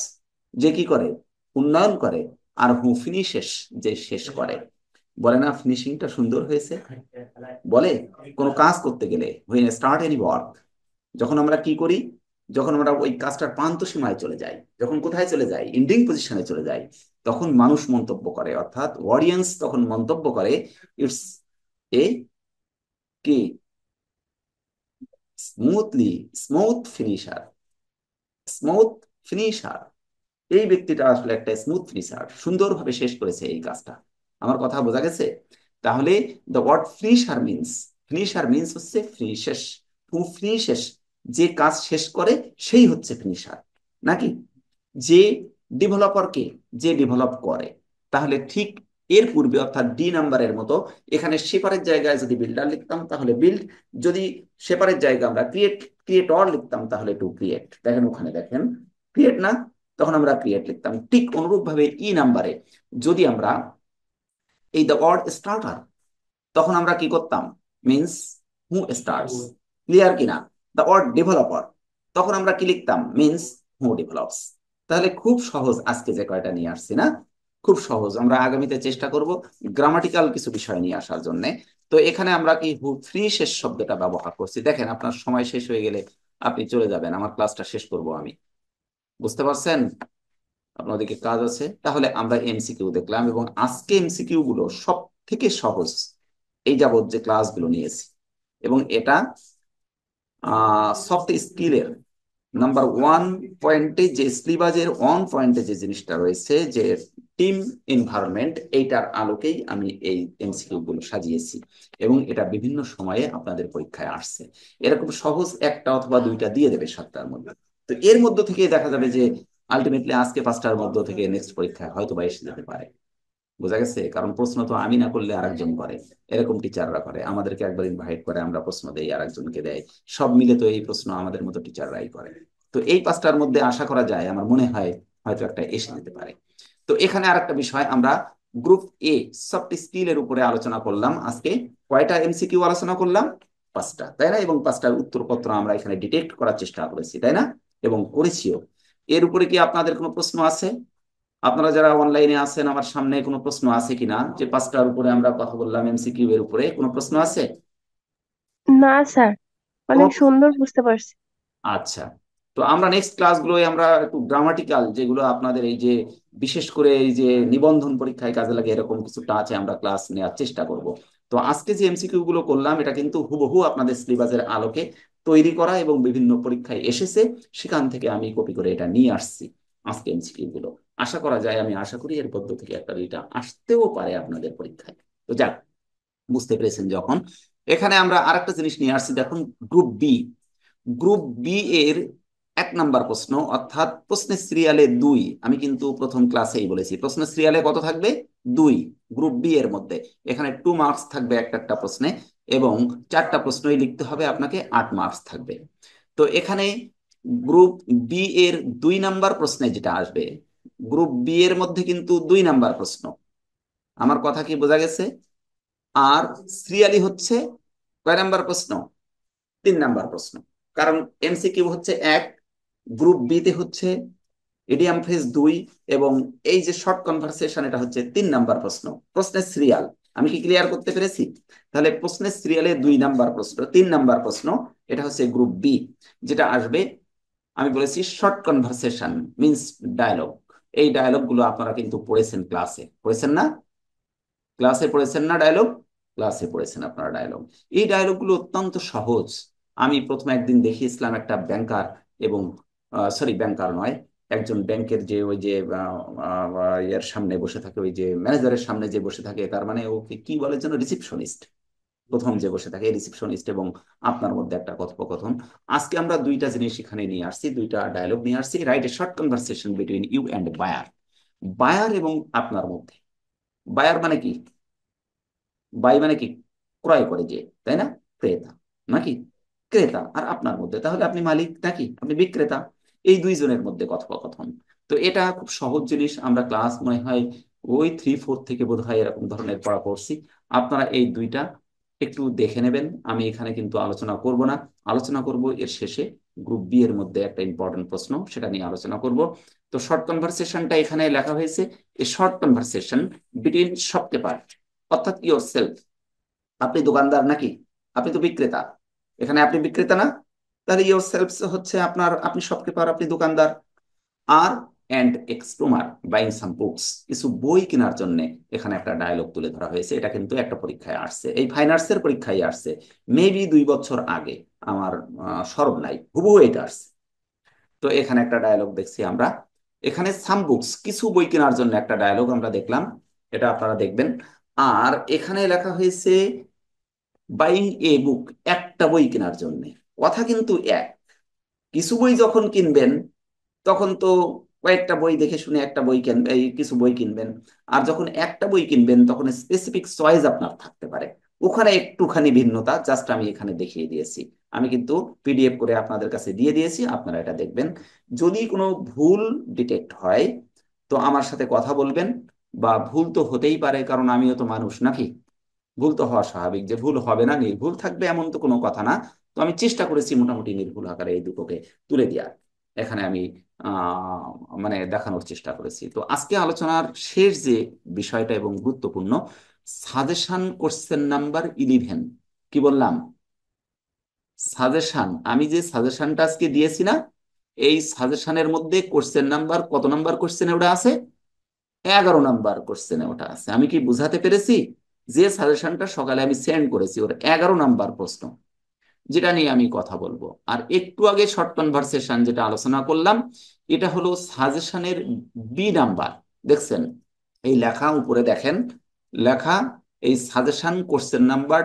যে কি করে, উন্নয়ন করে, আর হু ফিনিশেস, যে শেষ করে। বলে না ফিনিশিংটা সুন্দর হয়েছে, বলে কোনো কাজ করতে গেলে, হুইন স্টার্ট এনি ওয়ার্ক, যখন আমরা কি করি, যখন আমরা ওই কাজটার প্রান্ত সীমায় চলে যাই, যখন কোথায় চলে যাই, এন্ডিং পজিশনে চলে যাই, তখন মানুষ মন্তব্য করে, অর্থাৎ অডিয়েন্স তখন মন্তব্য করে, ইটস এ কি smoothly, smooth finisher, smooth finisher, এই ব্যক্তিটা আসলে একটা স্মুথ ফিনিশার, সুন্দরভাবে শেষ করেছে এই কাজটা। আমার কথা বোঝা গেছে? তাহলে the word finisher means, finisher means হচ্ছে ফিনিশেস, হু ফিনিশেস, যে কাজ শেষ করে সেই হচ্ছে ফিনিশার, নাকি যে ডেভেলপার কে, যে ডেভেলপ করে। তাহলে ঠিক এর পূর্বে অর্থাৎ ডি নাম্বারের মতো এখানে শেপারের জায়গায় যদি বিল্ডার লিখতাম তাহলে বিল্ড, যদি শেপারের জায়গায় আমরা ক্রিয়েট, ক্রিয়েটর লিখতাম তাহলে টু ক্রিয়েট, দেখেন ওখানে দেখেন ক্রিয়েট না, তখন আমরা ক্রিয়েট লিখতাম। ঠিক অনুরূপ ভাবে ই নাম্বারে যদি আমরা এই দ্য ওয়ার্ড স্টার্টার, তখন আমরা কি করতাম? মিনস হু স্টার্টস, ক্লিয়ার কিনা? দ্য ওয়ার্ড ডেভেলপার, তখন আমরা কি লিখতাম? মিনস হু ডেভেলপস। তাহলে খুব সহজ আজকে যে কয়টা নিয়ে আসছি না, খুব সহজ। আমরা আগামীতে চেষ্টা করব গ্রামাটিক্যাল কিছু বিষয় নিয়ে আসার জন্য। তো এখানে আমরা কি হু ফ্রি শেষ শব্দটা ব্যবহার করছি, দেখেন আপনার সময় শেষ হয়ে গেলে আপনি চলে যাবেন, আমার ক্লাসটা শেষ করব আমি, বুঝতে পারছেন? আপনার ওদিকে কাজ আছে, তাহলে আমরা এমসিকিউ দেখলাম, এবং আজকে এমসিকিউ গুলো সব থেকে সহজ এই যাবত যে ক্লাসগুলো নিয়েছি, এবং এটা সফট স্কিলের নাম্বার ওয়ান পয়েন্টে, যে সিলেবাসের ওয়ান পয়েন্টে যে জিনিসটা রয়েছে, যে টিম এনভায়রনমেন্ট, এইটার আলোকেই আমি এই এমসিকিউ গুলো সাজিয়েছি, এবং এটা বিভিন্ন সময়ে আপনাদের পরীক্ষায় আসছে। এরকম সহজ একটা অথবা দুইটা দিয়ে দেবে 7টার মধ্যে। তো এর মধ্য থেকে দেখা যাবে যে আলটিমেটলি আজকে 5টার মধ্য থেকে নেক্সট পরীক্ষায় হয়তো বা এসে যেতে পারে। বোঝা গেছে? কারণ প্রশ্ন তো আমি না করলে আরেকজন করে, এরকম টিচাররা করে, আমাদেরকে একবার ইনভাইট করে, আমরা প্রশ্ন দেই, আরেকজনকে দেয়, সব মিলে তো এই প্রশ্ন আমাদের মতো টিচাররাই করে। তো এই 5টার মধ্যে আশা করা যায়, আমার মনে হয় হয়তো একটা এসে যেতে পারে। তো এখানে আরেকটা বিষয়, আমরা গ্রুপ এ সফট স্কিলের উপরে আলোচনা করলাম আজকে। কয়টা এমসিকিউ আলোচনা করলাম? 5টা, তাই না? এবং 5টার উত্তরপত্র আমরা এখানে ডিটেক্ট করার চেষ্টা করেছি, তাই না? এবং করেছিও। এর উপরে কি আপনাদের কোনো প্রশ্ন আছে? আপনারা যারা অনলাইনে আছেন, আমার সামনে কোনো প্রশ্ন আছে কিনা, যে 5টার উপরে আমরা কথা বললাম এমসিকিউ এর উপরে, কোনো প্রশ্ন আছে? না স্যার, কোনো, অনেক সুন্দর বুঝতে পারছি। আচ্ছা। তো আমরা নেক্সট ক্লাসগুলোয় আমরা একটু গ্রামাটিক্যাল যেগুলো আপনাদের এই যে বিশেষ করে এই যে নিবন্ধন পরীক্ষায় কাজে লাগে এরকম কিছু টাচে আমরা ক্লাস নেওয়ার চেষ্টা করব। তো আজকে যে এমসিকিউ গুলো করলাম এটা কিন্তু হুবহু আপনাদের সিলেবাসের আলোকে তৈরি করা, এবং বিভিন্ন পরীক্ষায় এসেছে, সেখান থেকে আমি কপি করে এটা নিয়ে আসছি আজকে এমসিকিউ গুলো। আশা করা যায়, আমি আশা করি এর মধ্য থেকে একটা দুইটা আসতেও পারে আপনাদের পরীক্ষায়। তো যাক, বুঝতে পেরেছেন যখন। এখানে আমরা আরেকটা জিনিস নিয়ে আসছি, দেখুন গ্রুপ বি, গ্রুপ বি এর 1 নাম্বার প্রশ্ন, অর্থাৎ প্রশ্নের সিরিয়ালে 2। আমি কিন্তু প্রথম ক্লাসেই বলেছি প্রশ্নের সিরিয়ালে কত থাকবে? 2। গ্রুপ বি এর মধ্যে এখানে 2 মার্কস থাকবে একটা একটা প্রশ্নে, এবং 4টা প্রশ্নই লিখতে হবে আপনাকে, 8 মার্কস থাকবে। তো এখানে গ্রুপ বি এর 2 নাম্বার প্রশ্নে যেটা আসবে, গ্রুপ বি এর মধ্যে কিন্তু 2 নাম্বার প্রশ্ন, আমার কথা কি বোঝা গেছে? আর সিরিয়ালি হচ্ছে কয় নাম্বার প্রশ্ন? 3 নাম্বার প্রশ্ন। কারণ এমসিকিউ হচ্ছে 1, গ্রুপ বি তে হচ্ছে ইডিয়াম ফ্রেজ 2, এবং এই যে শর্ট কনভারসেশন এটা হচ্ছে 3 নাম্বার প্রশ্ন। প্রশ্নের সিরিয়াল আমি কি ক্লিয়ার করতে পেরেছি? তাহলে প্রশ্নের সিরিয়ালে 2 নাম্বার প্রশ্ন, 3 নাম্বার প্রশ্ন, এটা হচ্ছে গ্রুপ বি। যেটা আসবে, আমি বলেছি শর্ট কনভারসেশন মিনস ডায়লগ। এই ডায়লগ গুলো আপনারা কিন্তু পড়েছেন, ক্লাসে পড়েছেন না? ক্লাসে পড়েছেন না ডায়লগ? ক্লাসে পড়েছেন আপনারা ডায়লগ। এই ডায়লগ গুলো অত্যন্ত সহজ। আমি প্রথমে একদিন দেখিয়েছিলাম একটা ব্যাংকার, এবং সরি ব্যাংকার নয়, একজন ব্যাংকের যে ওই যে এর সামনে বসে থাকে, ওই যে ম্যানেজারের সামনে যে বসে থাকে, তার মানে ওকে কি বলে যেন, রিসিপশনিস্ট। প্রথম যে বসে থাকে রিসিপশনিস্ট এবং আপনার মধ্যে একটা কথোপকথন। আজকে আমরা দুইটা জিনিস এখানে নিয়ে আসছি, দুইটা ডায়লগ নিয়ে আসছি। Write a short conversation between you and buyer. Buyer এবং আপনার মধ্যে। বায়ার মানে কি? বাই মানে কি? ক্রয় করে যে, তাই না? ক্রেতা নাকি? ক্রেতা আর আপনার মধ্যে, তাহলে আপনি মালিক নাকি আপনি বিক্রেতা? এই দুইজনের মধ্যে কথোপকথন। তো এটা খুব সহজ জিনিস, আমরা ক্লাস মনে হয় ওই 3-4 থেকে বোধ হয় এরকম ধরনের পড়া পড়ছি। আপনারা এই দুইটা একটু দেখে নেবেন। আমি এখানে কিন্তু আলোচনা করব না, আলোচনা করব এর শেষে। গ্রুপ বি এর মধ্যে একটা ইম্পর্টেন্ট প্রশ্ন, সেটা নিয়ে আলোচনা করব। তো শর্ট কনভারসেশনটা এখানে লেখা হয়েছে, এ শর্ট কনভারসেশন বিটুইন শপকেপার, অর্থাৎ ইয়োর সেলফ। আপনি দোকানদার নাকি? আপনি তো বিক্রেতা। এখানে আপনি বিক্রেতা না? তাহলে ইয়োর সেলফ হচ্ছে আপনার, আপনি শপকিপার, আপনি দোকানদার। আর অ্যান্ড এক্সপ্লোমার বাইং সাম বুকস, কিছু বই কেনার জন্য এখানে একটা ডায়লগ তুলে ধরা হয়েছে। এটা কিন্তু একটা পরীক্ষায় আসছে, এই ফাইন আর্টসের পরীক্ষায় আসছে, মেবি 2 বছর আগে। আমার স্মরণ নাই, হুবহু এটা আসছে। তো এখানে একটা ডায়লগ দেখছি আমরা, এখানে সাম বুকস কিছু বই কেনার জন্য একটা ডায়লগ আমরা দেখলাম, এটা আপনারা দেখবেন। আর এখানে লেখা হয়েছে বাইং এ বুক, একটা বই কেনার জন্য। কথা কিন্তু এক, কিছু বই যখন কিনবেন তখন তো কয়েকটা বই দেখে শুনে একটা বই কিনবেন, এই কিছু বই কিনবেন। আর যখন একটা বই কিনবেন তখন স্পেসিফিক চয়েস আপনার থাকতে পারে, ওখানে একটুখানি ভিন্নতা জাস্ট আমি এখানে দেখিয়ে দিয়েছি। আমি কিন্তু পিডিএফ করে আপনাদের কাছে দিয়ে দিয়েছি, আপনারা এটা দেখবেন। যদি কোনো ভুল ডিটেক্ট হয় তো আমার সাথে কথা বলবেন, বা ভুল তো হতেই পারে, কারণ আমিও তো মানুষ নাকি? ভুল তো হওয়া স্বাভাবিক, যে ভুল হবে না নির্ভুল থাকবে এমন তো কোনো কথা না। তো আমি চেষ্টা করেছি মোটামুটি নির্ভুল আকারে এই দুটোকে তুলে দেওয়ার, এখানে আমি আহ মানে দেখানোর চেষ্টা করেছি। তো আজকে আলোচনার শেষ যে বিষয়টা এবং গুরুত্বপূর্ণ, সাজেশন কোশ্চেন নাম্বার 11। কি বললাম? সাজেশন, আমি যে সাজেশনটা আজকে দিয়েছি না, এই সাজেশনের মধ্যে কোশ্চেন নাম্বার কত নাম্বার কোশ্চেনে ওটা আছে? 11 নাম্বার কোশ্চেনে ওটা আছে। আমি কি বুঝাতে পেরেছি? যে সাজেশনটা সকালে আমি সেন্ড করেছি ওর 11 নাম্বার প্রশ্ন, যেটা নিয়ে আমি কথা বলবো। আর একটু আগে শর্ট কনভারসেশন যেটা আলোচনা করলাম, এটা হলো সাজেশনের বি নাম্বার। দেখছেন এই লেখা উপরে দেখেন, লেখা এই সাজেশন কোশ্চেন নাম্বার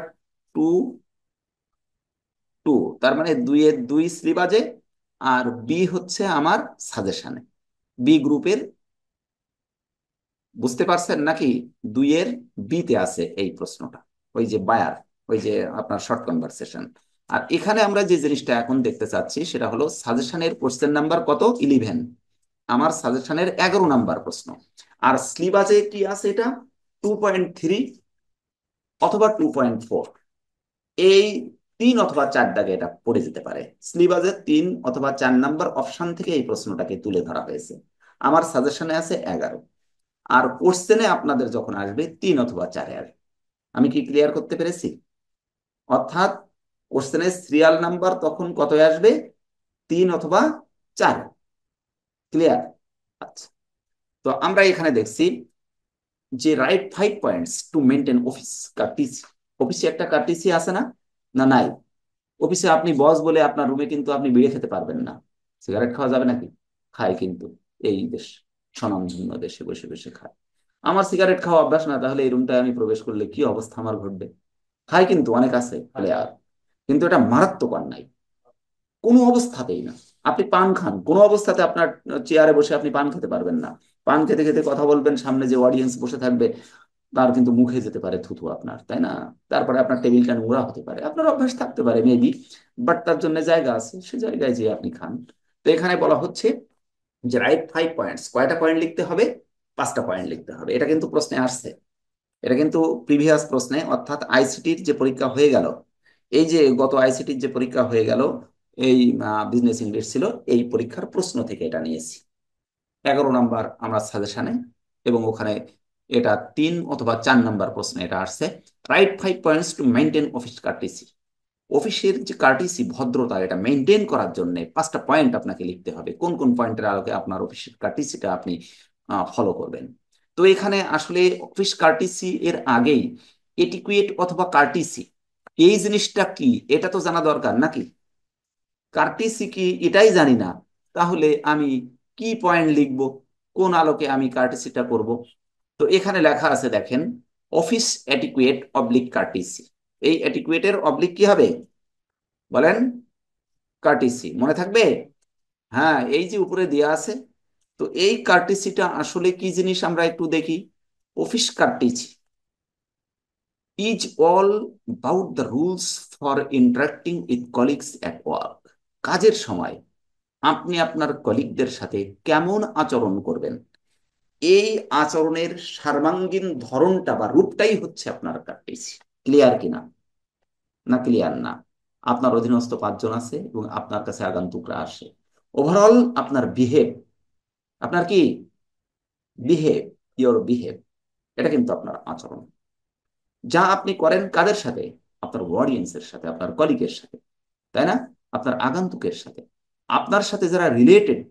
2-2, তার মানে 2-এর 2 সিলেবাসে। আর বি হচ্ছে আমার সাজেশনে, বি গ্রুপের। বুঝতে পারছেন নাকি? 2-এর বিতে আছে এই প্রশ্নটা, ওই যে বায়ার, ওই যে আপনার শর্ট কনভারসেশন। আর এখানে আমরা যে জিনিসটা এখন দেখতে চাচ্ছি সেটা হলো সাজেশনের কোশ্চেন নাম্বার কত? 11। আমার সাজেশনের 11 নাম্বার প্রশ্ন। আর সিলেবাসে কি আছে এটা? 2.3 অথবা 2.4, এই 3 অথবা 4 দাগে এটা পড়ে যেতে পারে। সিলেবাসে 3 অথবা 4 নাম্বার অপশন থেকে এই প্রশ্নটাকে তুলে ধরা হয়েছে। আমার সাজেশনে আছে 11। আর কোশ্চেনে আপনাদের যখন আসবে 3 অথবা 4-এ আসবে। আমি কি ক্লিয়ার করতে পেরেছি? অর্থাৎ কোশ্চেনের সিরিয়াল নাম্বার তখন কত আসবে? 3 অথবা 4। ক্লিয়ার? আচ্ছা, তো আমরা এখানে দেখছি যে right 5 points to maintain office কার্টিসি। অফিসে একটা কার্টিসি আছে না? না নাই? অফিসে আপনি বস বলে আপনার রুমে কিন্তু আপনি বিড়ি খেতে পারবেন না। সিগারেট খাওয়া যাবে নাকি? খায় কিন্তু, এই দেশ, স্বনামধন্য দেশে বসে বসে খায়। আমার সিগারেট খাওয়া অভ্যাস না, তাহলে এই রুমটায় আমি প্রবেশ করলে কি অবস্থা আমার ঘটবে? খায় কিন্তু, অনেক আছে প্লেয়ার, কিন্তু এটা মারাত্মক অন্যায়, কোনো অবস্থাতেই না। আপনি পান খান, কোনো অবস্থাতে আপনার চেয়ারে বসে আপনি পান খেতে পারবেন না। পান খেতে খেতে কথা বলবেন, সামনে যে অডিয়েন্স বসে থাকবে তার কিন্তু মুখে যেতে পারে থুতু আপনার, তাই না? তারপরে আপনার টেবিলটা নোংরা হতে পারে, আপনার অভ্যাস থাকতে পারে মেবি, বাট তার জন্য জায়গা আছে, সে জায়গায় যে আপনি খান। তো এখানে বলা হচ্ছে যে রাইট 5 পয়েন্টস, কয়টা পয়েন্ট লিখতে হবে? 5টা পয়েন্ট লিখতে হবে। এটা কিন্তু প্রশ্নে আসছে, এটা কিন্তু প্রিভিয়াস প্রশ্নে, অর্থাৎ আইসিটির যে পরীক্ষা হয়ে গেল, এই যে গত আইসিটির যে পরীক্ষা হয়ে গেল, এই বিজনেস ইংলিশ ছিল, এই পরীক্ষার প্রশ্ন থেকে এটা নিয়েছি। 11 নাম্বার আমরা সাজেশনে, এবং ওখানে এটা 3 অথবা 4 নাম্বার প্রশ্নে এটা আসছে। Right 5 points to maintain office কার্টিসি। অফিসের যে কার্টিসি, ভদ্রতা, এটা মেনটেন করার জন্য 5টা পয়েন্ট আপনাকে লিখতে হবে। কোন কোন পয়েন্টের আলোকে আপনার অফিসের কার্টিসিটা আপনি ফলো করবেন? তো এখানে আসলে অফিস কার্টিসি এর আগেই এটিকুয়েট অথবা কার্টিসি এই জিনিসটা কি এটা তো জানা দরকার নাকি? কার্টিসি কি এটাই জানি না, তাহলে আমি কি পয়েন্ট লিখব? কোন আলোকে আমি কার্টিসিটা করব? তো এখানে লেখা আছে দেখেন, অফিস এটিকুয়েট অবলিক কার্টিসি। এই এটিকুয়েটের অবলিক কি হবে বলেন? কার্টিসি। মনে থাকবে? হ্যাঁ, এই যে উপরে দেয়া আছে। তো এই কার্টিসিটা আসলে কি জিনিস আমরা একটু দেখি। Office কার্টিসি is all about the rules for interacting with colleagues at work. কাজের সময় আপনি আপনার কলিগদের সাথে কেমন আচরণ করবেন, এই আচরণের সর্বাঙ্গীন ধরনটা বা রূপটাই হচ্ছে আপনার কার্টিসি। ক্লিয়ার কিনা? না ক্লিয়ার না? আপনার অধীনস্থ 5 জন আছে এবং আপনার কাছে আগন্তুকরা আসে। ওভারঅল আপনার বিহেভ, আপনার কি বিহেভ, ইওর বিহেভ, এটা কিন্তু আপনার আচরণ। যা আপনি করেন কাদের সাথে? আপনার অডিয়েন্সের সাথে, আপনার কলিগের সাথে, তাই না? আপনার আগন্তুকের সাথে, আপনার সাথে যারা রিলেটেড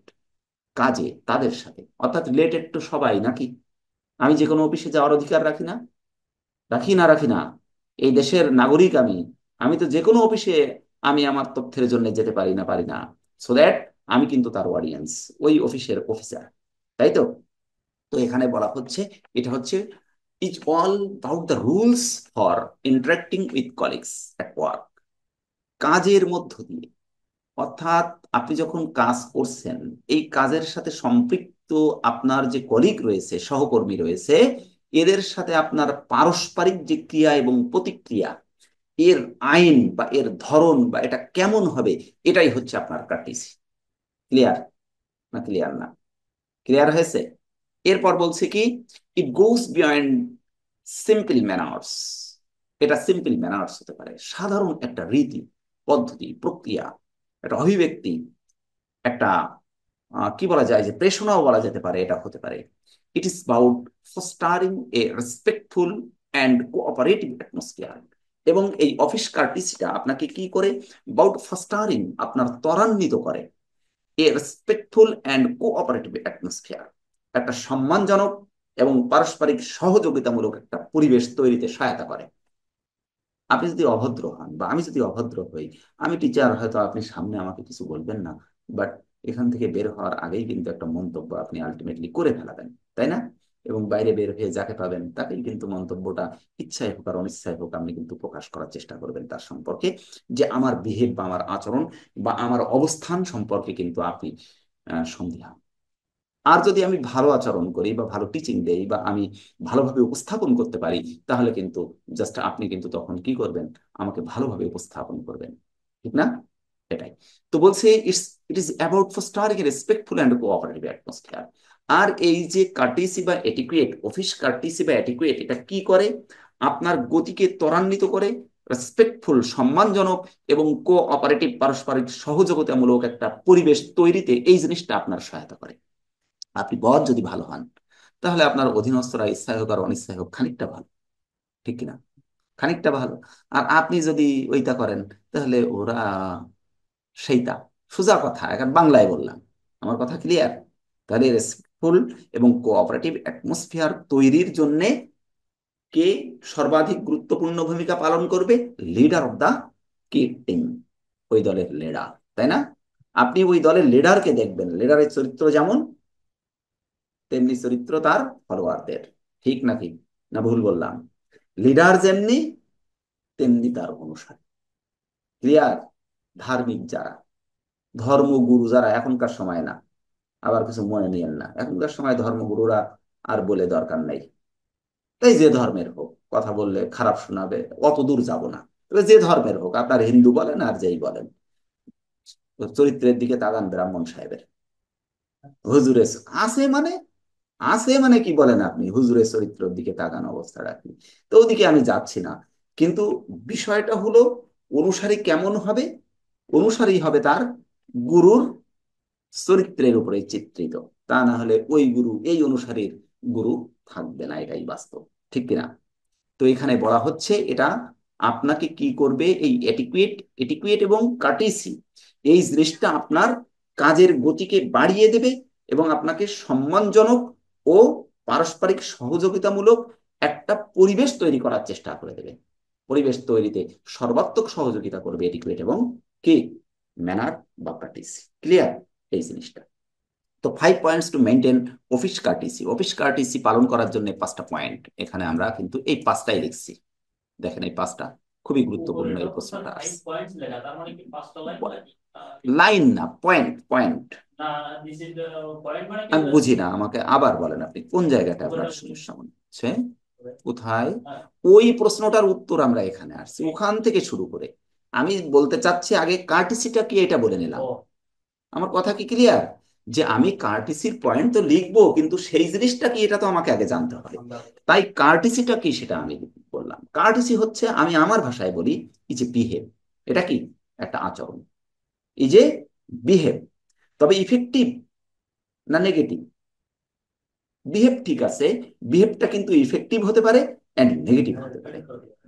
কাজে তাদের সাথে, অর্থাৎ রিলেটেড তো সবাই নাকি? আমি যে কোনো অফিসে যাওয়ার অধিকার রাখি না? রাখি না রাখি না? এই দেশের নাগরিক আমি। আমি তো যে কোনো অফিসে আমি আমার তথ্যের জন্য যেতে পারি না, পারি না। সো দ্যাট আমি কিন্তু তার অডিয়েন্স, ওই অফিসের অফিসার, তাই তো? তো এখানে বলা হচ্ছে এটা হচ্ছে is all about the rules for interacting with colleagues at work. কাজের মধ্য দিয়ে, অর্থাৎ আপনি যখন কাজ করছেন, এই কাজের সাথে সম্পৃক্ত আপনার যে কলিগ রয়েছে, সহকর্মী রয়েছে, এদের সাথে আপনার পারস্পরিক যে ক্রিয়া এবং প্রতিক্রিয়া, এর আইন বা এর ধরন বা এটা কেমন হবে, এটাই হচ্ছে আপনার কার্টিসি। ক্লিয়ার না ক্লিয়ার না? ক্লিয়ার হয়েছে? এরপর বলছে কি, ইট গোস বিয়ন্ড সিম্পল ম্যানার্স। এটা সিম্পল ম্যানার্স হতে পারে, সাধারণ একটা রীতি, পদ্ধতি, প্রক্রিয়া, একটা অভিব্যক্তি, একটা কি বলা যায় যে প্রেষণাও বলা যেতে পারে, এটা হতে পারে। ইট is about fostering a respectful and cooperative atmosphere. এবং এই অফিস কার্টিসিটা আপনাকে কি করে? অ্যাবাউট ফস্টারিং, আপনার ত্বরান্বিত করে এ রেসপেক্টফুল অ্যান্ড কোঅপারেটিভ অ্যাটমসফিয়ার, একটা সম্মানজনক এবং পারস্পরিক সহযোগিতামূলক একটা পরিবেশ তৈরিতে সহায়তা করে। আপনি যদি অভদ্র হন বা আমি যদি অভদ্র হই, আমি টিচার, হয়তো আপনি সামনে আমাকে কিছু বলবেন না, বাট এখান থেকে বের হওয়ার আগেই কিন্তু একটা মন্তব্য আপনি আলটিমেটলি করে ফেলাবেন, তাই না? এবং বাইরে বের হয়ে যাকে পাবেন তাকেই কিন্তু মন্তব্যটা, ইচ্ছায় হোক আর অনিচ্ছায় হোক, আপনি কিন্তু প্রকাশ করার চেষ্টা করবেন তার সম্পর্কে, যে আমার বিহেভ বা আমার আচরণ বা আমার অবস্থান সম্পর্কে কিন্তু আপনি সন্দিহান। আর যদি আমি ভালো আচরণ করি বা ভালো টিচিং দেই বা আমি ভালোভাবে উপস্থাপন করতে পারি, তাহলে কিন্তু জাস্ট আপনি কিন্তু তখন কি করবেন? আমাকে ভালোভাবে উপস্থাপন করবেন, ঠিক না? এটাই তো বলছে, it is about fostering a respectful and cooperative atmosphere. আর এই যে কার্টিসি বা এটিকুয়েট, অফিস কার্টিসি বা এটিকুয়েট, এটা কি করে? আপনার গতিকে ত্বরান্বিত করে, রেসপেক্টফুল, সম্মানজনক এবং কোঅপারেটিভ, পারস্পরিক সহযোগিতামূলক একটা পরিবেশ তৈরিতে এই জিনিসটা আপনার সহায়তা করে। আপনি বস যদি ভালো হন, তাহলে আপনার অধীনস্থরা ইচ্ছায় হোক আর অনিচ্ছায় হোক খানিকটা ভালো, ঠিক কিনা? খানিকটা ভালো। আর আপনি যদি ওইটা করেন, তাহলে ওরা সেইটা। সোজা কথা, এখন বাংলায় বললাম, আমার কথা ক্লিয়ার? তাহলে রেসপেক্টফুল এবং কোঅপারেটিভ অ্যাটমসফিয়ার তৈরির জন্য কে সর্বাধিক গুরুত্বপূর্ণ ভূমিকা পালন করবে? লিডার অফ দা কি টিম, ওই দলের লিডার, তাই না? আপনি ওই দলের লিডারকে দেখবেন, লিডারের চরিত্র যেমন তেমনি চরিত্র তার ফলোয়ারদের, ঠিক নাকি? না ভুল বললাম? লিডার যেমনি তেমনি তার অনুসারী। ক্লিয়ার? ধার্মিক যারা, ধর্মগুরু যারা, এখনকার সময় না, আবার কিছু মনে নিয়েন না, এখনকার সময় ধর্মগুরুরা আর বলে দরকার নাই। তাই যে ধর্মের হোক, কথা বললে খারাপ শোনাবে, অত দূর যাব না। তবে যে ধর্মের হোক, আপনার হিন্দু বলেন আর যেই বলেন, চরিত্রের দিকে তাকান ব্রাহ্মণ সাহেবের, হুজুরের আছে মানে, আছে মানে কি বলেন আপনি? হুজুরের চরিত্রের দিকে তাকানো অবস্থা রাখি, তো ওদিকে আমি যাচ্ছি না। কিন্তু বিষয়টা হলো, অনুসারী কেমন হবে? অনুসারী হবে তার গুরুর চরিত্রের উপরে চিত্রিত। তা না হলে ওই গুরু এই অনুসারীর গুরু থাকবে না, এটাই বাস্তব, ঠিক কিনা? তো এখানে বলা হচ্ছে এটা আপনাকে কি করবে, এই এটিকুয়েট, এটিকুয়েট এবং কার্টেসি, এই জিনিসটা আপনার কাজের গতিকে বাড়িয়ে দেবে এবং আপনাকে সম্মানজনক ও পারস্পরিক সহযোগিতামূলক একটা পরিবেশ তৈরি করার চেষ্টা করে দেবে। পরিবেশ তৈরিতে সর্বাত্মক সহযোগিতা করবে এটিকুয়েট এবং কি ম্যানার বা কার্টেসি। ক্লিয়ার এই জিনিসটা? তো 5 points to maintain office কার্টিসি। Office কার্টিসি পালন করার জন্য 5টা পয়েন্ট, এখানে আমরা কিন্তু এই 5টাই লিখছি। দেখেন এই 5টা খুবই গুরুত্বপূর্ণ এই প্রশ্নটা আসছে। লাইন না, পয়েন্ট পয়েন্ট। আমি বুঝি না, আমাকে আবার বলেন আপনি কোন জায়গাটা আপনার সমস্যা মনে হচ্ছে, কোথায়? ওই প্রশ্নটার উত্তর আমরা এখানে আসছি, ওখান থেকে শুরু করে আমি বলতে চাচ্ছি আগে কার্টিসিটা কি এটা বলে নিলাম। আমার কথা কি ক্লিয়ার? যে আমি কার্টিসির পয়েন্ট তো লিখবো, কিন্তু সেই জিনিসটা কি এটা তো আমাকে আগে জানতে হবে। তাই কার্টিসিটা কি সেটা আমি বললাম। কার্টিসি হচ্ছে, আমি আমার ভাষায় বলি, এই যে বিহেভ, এটা কি একটা আচরণ, এই যে বিহেভ। তবে ইফেক্টিভ না নেগেটিভ? বিহেভ ঠিক আছে, বিহেভটা কিন্তু ইফেক্টিভ হতে পারে এন্ড নেগেটিভ হতে পারে।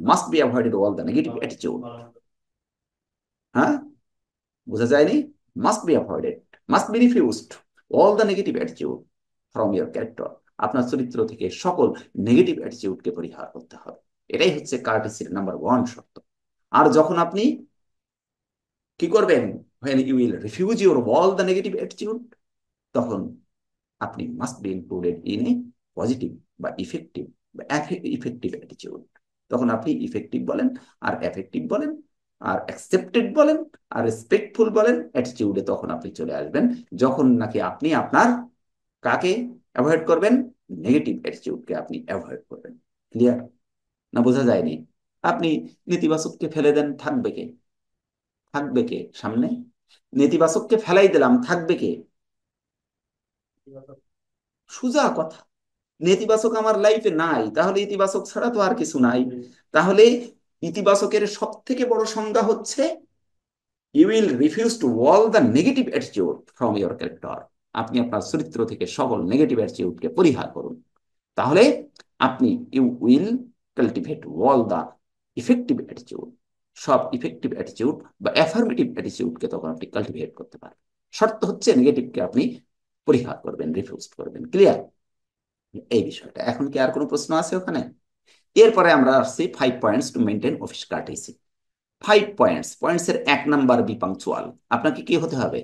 Must be avoided all the negative attitude. হ্যাঁ, বোঝা যায়নি? Must be avoided, must be refused all the negative attitude from your character. আপনার চরিত্র থেকে সকল নেগেটিভ অ্যাটিটিউডকে পরিহার করতে হবে। এটাই হচ্ছে কার্টিসির নাম্বার ওয়ান শর্ত। আর যখন আপনি কি করবেন, when you will refuse your all the negative attitude, তখন আপনি must be included in a positive বা ইফেক্টিভ বা ইফেক্টিভ অ্যাটিটিউড। তখন আপনি ইফেক্টিভ বলেন, আর এফেক্টিভ বলেন, আর অ্যাকসেপ্টেড বলেন, আর রেসপেক্টফুল বলেন, অ্যাটিটিউডে তখন আপনি চলে আসবেন, যখন নাকি আপনি আপনার কাকে অ্যাভয়েড করবেন, নেগেটিভ অ্যাটিটিউডকে আপনি অ্যাভয়েড করবেন। ক্লিয়ার না? বোঝা যায়নি? আপনি নেতিবাচককে ফেলে দেন, থাকবে কে? থাকবে কে সামনে? নেতিবাচককে ফেলাই দিলাম, থাকবে কে? সোজা কথা, নেতিবাচক আমার লাইফে নাই, তাহলে ইতিবাচক ছাড়া তো আর কিছু নাই। তাহলে ইতিবাচকের সব থেকে বড় সংজ্ঞা হচ্ছে, you will refuse to all the negative attitude from your character. আপনি আপনার চরিত্র থেকে সকল নেগেটিভ অ্যাটিটিউডকে পরিহার করুন। তাহলে আপনি you will cultivate all the effective attitude. সব ইফেক্টিভ অ্যাটিটিউড বা অ্যাফার্মেটিভ অ্যাটিটিউডকে তখন আপনি কাল্টিভেট করতে পারেন। শর্ত হচ্ছে নেগেটিভকে আপনি পরিহার করবেন, রিফিউজ করবেন। ক্লিয়ার এই বিষয়টা? এখন কি আর কোনো প্রশ্ন আছে ওখানে? এরপরে আমরা আসছি 5 points to maintain office courtesy. 5 points, points এর 1 নাম্বার বি পাংচুয়াল। আপনাকে কি হতে হবে?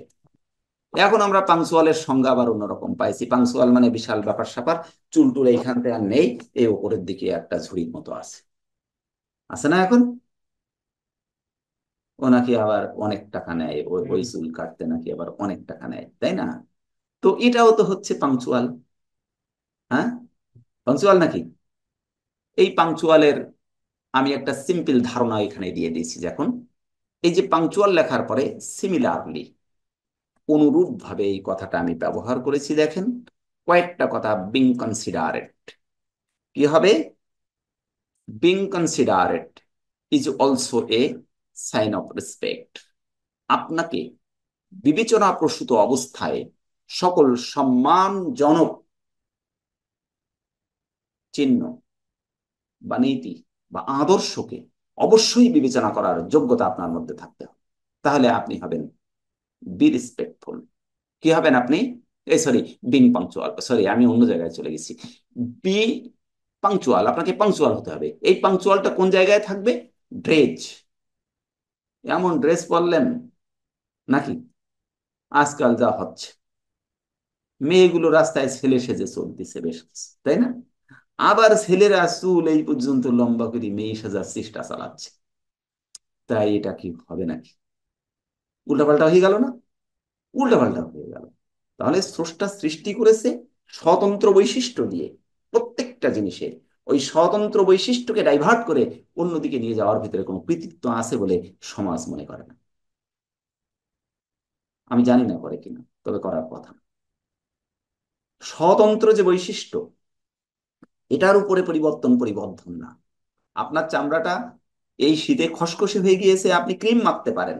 এখন আমরা পাংচুয়ালের সংজ্ঞা আবার অন্যরকম পাইছি। পাংচুয়াল মানে বিশাল ব্যাপার স্যাপার, চুল টুল এইখান থেকে আর নেই, এই উপরের দিকে একটা ঝুড়ির মতো আছে, আছে না? এখন ও নাকি আবার অনেক টাকা নেয়, ওই ওই চুল কাটতে নাকি আবার অনেক টাকা নেয়, তাই না? তো এটাও তো হচ্ছে পাংচুয়াল। হ্যাঁ, পাংচুয়াল নাকি? এই পাংচুয়ালের আমি একটা সিম্পল ধারণা এখানে দিয়ে দিয়েছি। এখন এই যে পাংচুয়াল লেখার পরে সিমিলারলি, অনুরূপ ভাবে এই কথাটা আমি ব্যবহার করেছি। দেখেন কয়েকটা কথা, বিং কনসিডারেট কি হবে? Being considerate is also a sign of respect. আপনাকে বিবেচনা প্রসূত অবস্থায় সকল সম্মানজনক চিহ্ন বা নীতি বা আদর্শকে অবশ্যই বিবেচনা করার যোগ্যতা আপনার মধ্যে থাকতে হবে। তাহলে আপনি হবেন বি রেসপেক্টফুল। কি হবেন আপনি? এই সরি, বিং পাংচুয়াল, সরি আমি অন্য জায়গায় চলে গেছি। বি পাংচুয়াল, আপনাকে পাংচুয়াল হতে হবে। এই পাংচুয়ালটা কোন জায়গায় থাকবে? ড্রেস। এমন ড্রেস পরলেন নাকি আজকাল যা হচ্ছে, মেয়েগুলো রাস্তায় ছেলে সেজে চলতেছে বেশ কিছু, তাই না? আবার ছেলেরা চুল এই পর্যন্ত লম্বা করে মেয়ে সাজার চেষ্টা চালাচ্ছে। তাই এটা কি হবে নাকি? উল্টাপাল্টা হয়ে গেল না? উল্টাপাল্টা হয়ে গেল। তাহলে স্রষ্টা সৃষ্টি করেছে স্বতন্ত্র বৈশিষ্ট্য দিয়ে, প্রত্যেকটা জিনিসের ওই স্বতন্ত্র বৈশিষ্ট্যকে ডাইভার্ট করে অন্যদিকে নিয়ে যাওয়ার ভিতরে কোনো কৃতিত্ব আছে বলে সমাজ মনে করে না। আমি জানি না করে কিনা, তবে করার কথা না। স্বতন্ত্র যে বৈশিষ্ট্য, এটার উপরে পরিবর্তন পরিবর্ধন না। আপনার চামড়াটা এই শীতে খসখসে হয়ে গিয়েছে, আপনি ক্রিম মাখতে পারেন,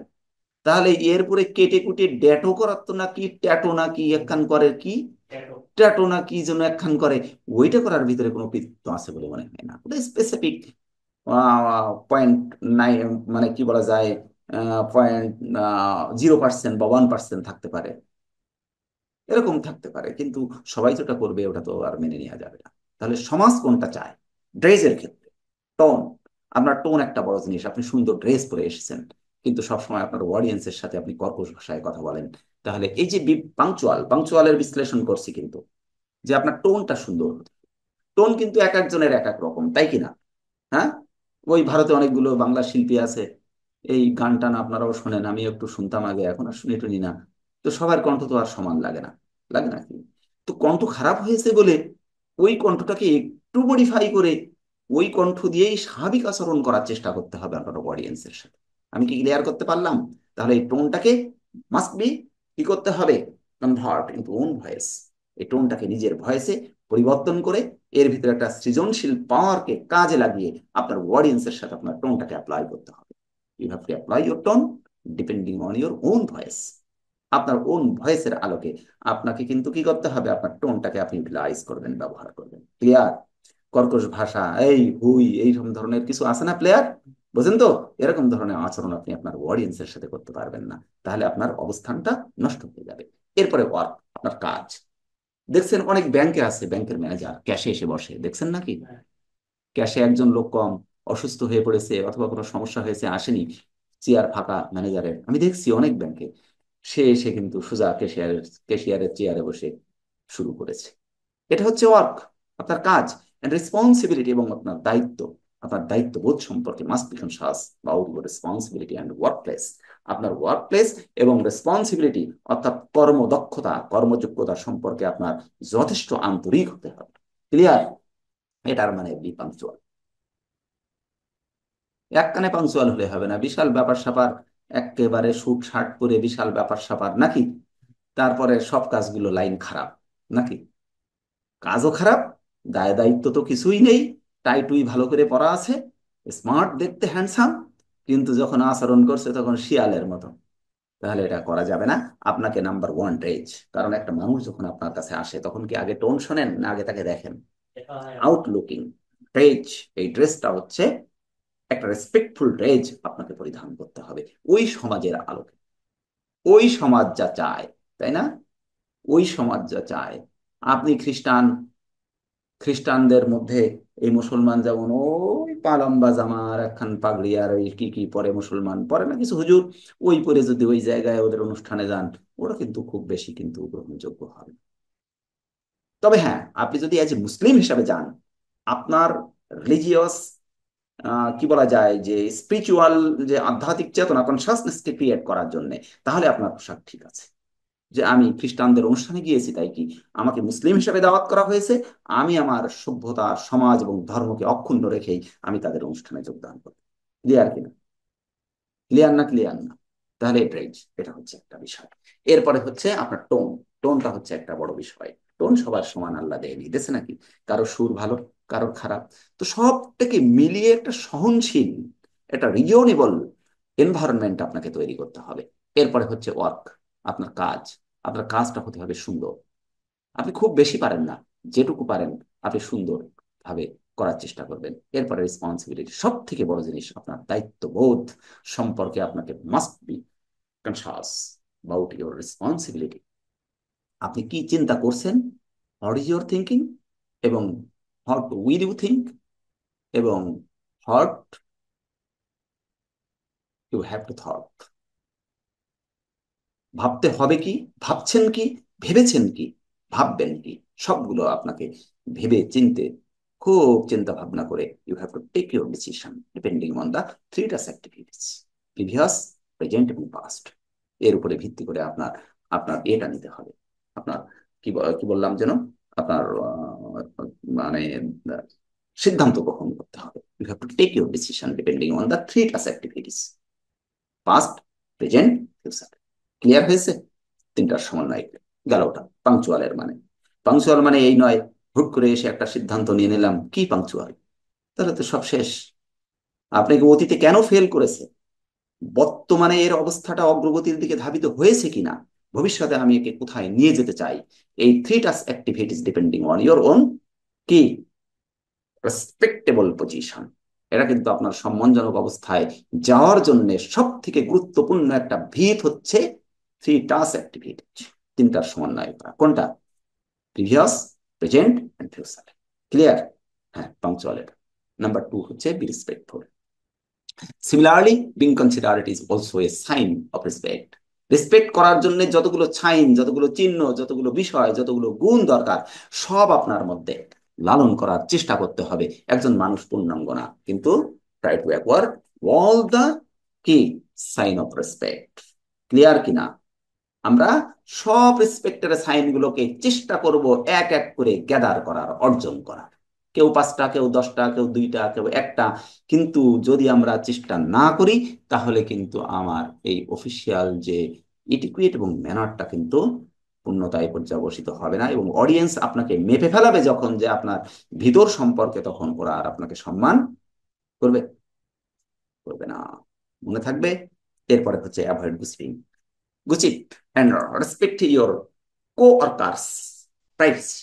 তাহলে এরপরে কেটে কুটে ড্যাটো করার তো নাকি ট্যাটো নাকি একখান করে, কি ট্যাটো না কি যেন একখান করে, ওইটা করার ভিতরে কোনো কৃতিত্ব আছে বলে মনে হয় না। ওটা স্পেসিফিক পয়েন্ট নাই, মানে কি বলা যায়, 0.0% বা 1% থাকতে পারে, এরকম থাকতে পারে, কিন্তু সবাই যেটা করবে ওটা তো আর মেনে নেওয়া যাবে না। তাহলে সমাজ কোনটা চায়? ড্রেসের ক্ষেত্রে টোন, আপনার টোন একটা বড় জিনিস। আপনি সুন্দর ড্রেস পরে এসেছেন, কিন্তু সবসময় আপনার অডিয়েন্সের সাথে আপনি কর্কশ ভাষায় কথা বলেন। তাহলে এই যে পাংচুয়াল, পাংচুয়ালের বিশ্লেষণ করছি কিন্তু, যে আপনার টোনটা সুন্দর হতে, টোন কিন্তু এক একজনের এক এক রকম, তাই কিনা? হ্যাঁ, ওই ভারতে অনেকগুলো বাংলা শিল্পী আছে, এই গান টান আপনারাও শোনেন, আমি একটু শুনতাম আগে, এখন আর শুনি টুনি না। তো সবার কণ্ঠ তো আর সমান লাগে না, লাগে না কি? তো কণ্ঠ খারাপ হয়েছে বলে ওই কণ্ঠটাকে একটু মডিফাই করে ওই কণ্ঠ দিয়েই স্বাভাবিক আচরণ করার চেষ্টা করতে হবে আপনার অডিয়েন্সের সাথে। আমি কি ক্লিয়ার করতে পারলাম? তাহলে এই টোনটাকে মাস্ট বি কি করতে হবে? Convert into own voice. এই টোনটাকে নিজের ভয়েসে পরিবর্তন করে এর ভিতরে একটা সৃজনশীল পাওয়ারকে কাজে লাগিয়ে আপনার অডিয়েন্সের সাথে আপনার টোনটাকে অ্যাপ্লাই করতে হবে। You have to apply your tone depending on your own voice. আপনার ওন ভয়েসের আলোকে আপনাকে কিন্তু কি করতে হবে? আপনার টোনটাকে আপনি ইউটিলাইজ করবেন, ব্যবহার করবেন। ক্লিয়ার? কর্কশ ভাষা, এই হুই, এইরকম ধরনের কিছু আছে না প্লেয়ার, বুঝেন তো? এরকম ধরনের আচরণ আপনি আপনার অডিয়েন্সের সাথে করতে পারবেন না, তাহলে আপনার অবস্থানটা নষ্ট হয়ে যাবে। এরপরে ওয়ার্ক, আপনার কাজ। দেখছেন অনেক ব্যাংকে আছে, ব্যাংকের ম্যানেজার ক্যাশে এসে বসে, দেখছেন নাকি? ক্যাশে একজন লোক কম, অসুস্থ হয়ে পড়েছে অথবা কোনো সমস্যা হয়েছে, আসেনি, চেয়ার ফাঁকা ম্যানেজারের, আমি দেখছি অনেক ব্যাংকে। সে এসে কিন্তু সোজা ক্যাশিয়ারের ক্যাশিয়ারের চেয়ারে বসে শুরু করেছে। এটা হচ্ছে ওয়ার্ক, আপনার কাজ এন্ড রেসপন্সিবিলিটি, এবং আপনার দায়িত্ব, আপনার দায়িত্ববোধ সম্পর্কে must be conscious about your responsibility and work place. আপনার ওয়ার্ক প্লেস এবং রেসপন্সিবিলিটি অর্থাৎ কর্মদক্ষতা, কর্মযোগ্যতা সম্পর্কে আপনার যথেষ্ট আন্তরিক হতে হবে। ক্লিয়ার? এটার মানে বি পাংচুয়াল। এক কানে পাংচুয়াল হলে হবে না, বিশাল ব্যাপার স্যাপার, একেবারে স্যুট শার্ট পরে বিশাল ব্যাপার স্যাপার নাকি, তারপরে সব কাজগুলো লাইন খারাপ নাকি? কাজও খারাপ, দায় দায়িত্ব তো কিছুই নেই, টাই টুই ভালো করে পরা আছে, স্মার্ট দেখতে, হ্যান্ডসাম, কিন্তু যখন আচরণ করছে তখন শিয়ালের মতো, তাহলে এটা করা যাবে না। আপনাকে নাম্বার ওয়ান ড্রেস, কারণ একটা মানুষ যখন আপনার কাছে আসে তখন কি আগে টোন শোনেন না আগে তাকে দেখেন? আউটলুকিং ড্রেস, এই ড্রেসটা হচ্ছে একটা রেসপেক্টফুল ড্রেস আপনাকে পরিধান করতে হবে ওই সমাজের আলোকে। ওই সমাজ যা চায়, তাই না? ওই সমাজ যা চায়। আপনি খ্রিস্টান, খ্রিস্টানদের মধ্যে এই মুসলমান যেমন ওই পা লম্বা জামা আর একখান পাগড়ি আর ওই কি কি পরে, মুসলমান পরে না কিছু হুজুর, ওই পরে যদি ওই জায়গায় ওদের অনুষ্ঠানে যান, ওরা কিন্তু খুব বেশি কিন্তু গ্রহণযোগ্য হবে। তবে হ্যাঁ, আপনি যদি এজ এ মুসলিম হিসাবে যান, আপনার রিলিজিয়াস কি বলা যায় যে স্পিরিচুয়াল, যে আধ্যাত্মিক চেতনা কনসাসনেসকে ক্রিয়েট করার জন্য, তাহলে আপনার পোশাক ঠিক আছে। যে আমি খ্রিস্টানদের অনুষ্ঠানে গিয়েছি তাই কি আমাকে মুসলিম হিসেবে দাওয়াত করা হয়েছে, আমি আমার সভ্যতা, সমাজ এবং ধর্মকে অক্ষুণ্ণ রেখেই আমি তাদের অনুষ্ঠানে যোগদান করি। ক্লিয়ার কিনা? ক্লিয়ার না? ক্লিয়ার না? তাহলে এটাই, এটা হচ্ছে একটা বিষয়। এরপরে হচ্ছে আপনার টোন। টোনটা হচ্ছে একটা বড় বিষয়। টোন সবার সমান আল্লাহ দেয়নি, দেশে নাকি? কারো সুর ভালো, কারোর খারাপ। তো সবটাকে মিলিয়ে একটা সহনশীল, একটা রিজনেবল এনভায়রনমেন্ট আপনাকে তৈরি করতে হবে। এরপরে হচ্ছে ওয়ার্ক, আপনার কাজ। আপনার কাজটা হতে হবে সুন্দর। আপনি খুব বেশি পারেন না, যেটুকু পারেন আপনি সুন্দর ভাবে করার চেষ্টা করবেন। এরপরে রেসপন্সিবিলিটি, সব থেকে বড় জিনিস আপনার দায়িত্ববোধ সম্পর্কে আপনাকে must be conscious about your responsibility. আপনি কি চিন্তা করছেন, হোয়াট ইজ ইউর থিঙ্কিং, এবং হোয়াট উইল ইউ থিঙ্ক, এবং what you have to thought. ভাবতে হবে কি, ভাবছেন কি, ভেবেছেন কি, ভাববেন কি, সবগুলো আপনাকে ভেবে চিনতে, খুব চিন্তা ভাবনা করে you have to take your decision depending on the three টাস অ্যাক্টিভিটিস, প্রিভিয়াস, প্রেজেন্ট এবং পাস্ট। এর উপরে ভিত্তি করে আপনার আপনার এটা নিতে হবে। আপনার কি বললাম যেন, আপনার মানে সিদ্ধান্ত গ্রহণ করতে হবে। You have to take your decision depending on the three টাস activities, past, present, future. Clear হয়েছে? তিনটার সমন্বয় গেল ওটা পাংচুয়ালের মানে। পাংচুয়াল মানে এই নয় হুট করে এসে একটা সিদ্ধান্ত নিয়ে নিলাম কি পাংচুয়াল, তাহলে তো সব শেষ। আপনাকে অতীতে কেন ফেল করেছে, বর্তমানে এর অবস্থাটা অগ্রগতির দিকে ধাবিত হয়েছে কিনা, ভবিষ্যতে আমি একে কোথায় নিয়ে যেতে চাই, এই three task activities depending on your own কি রেসপেক্টেবল পজিশন। এটা কিন্তু আপনার সম্মানজনক অবস্থায় যাওয়ার জন্য সব থেকে গুরুত্বপূর্ণ একটা ভিত হচ্ছে থ্রি টাস্ক অ্যাক্টিভিটি, তিনটার সমন্বয় করা। কোনটা? Previous, present and future. Clear? হ্যাঁ, পাংচুয়াল এটা। নাম্বার টু হচ্ছে be respectful. Similarly being considerate is also a sign of respect. Respect করার জন্য যতগুলো সাইন, যতগুলো চিহ্ন, যতগুলো বিষয়, যতগুলো গুণ দরকার, সব আপনার মধ্যে লালন করার চেষ্টা করতে হবে। একজন মানুষ পূর্ণাঙ্গ না, কিন্তু try to acquire all the কি সাইন অফ রেসপেক্ট। ক্লিয়ার কিনা? আমরা সব রেসপেক্টের সাইন গুলোকে চেষ্টা করব এক এক করে গ্যাদার করার, অর্জন করার। কেউ 5টা, কেউ 10টা, কেউ 2টা, কেউ একটা। কিন্তু যদি আমরা চেষ্টা না করি তাহলে কিন্তু আমার এই অফিসিয়াল যে ইটিকুয়েট এবং ম্যানারটা কিন্তু পূর্ণতায় পর্যবসিত হবে না, এবং অডিয়েন্স আপনাকে মেপে ফেলাবে যখন, যে আপনার ভিতর সম্পর্কে, তখন ওরা আর আপনাকে সম্মান করবে করবে না। মনে থাকবে। এরপরে হচ্ছে avoid gossiping. Gossip and respect your coworkers privacy.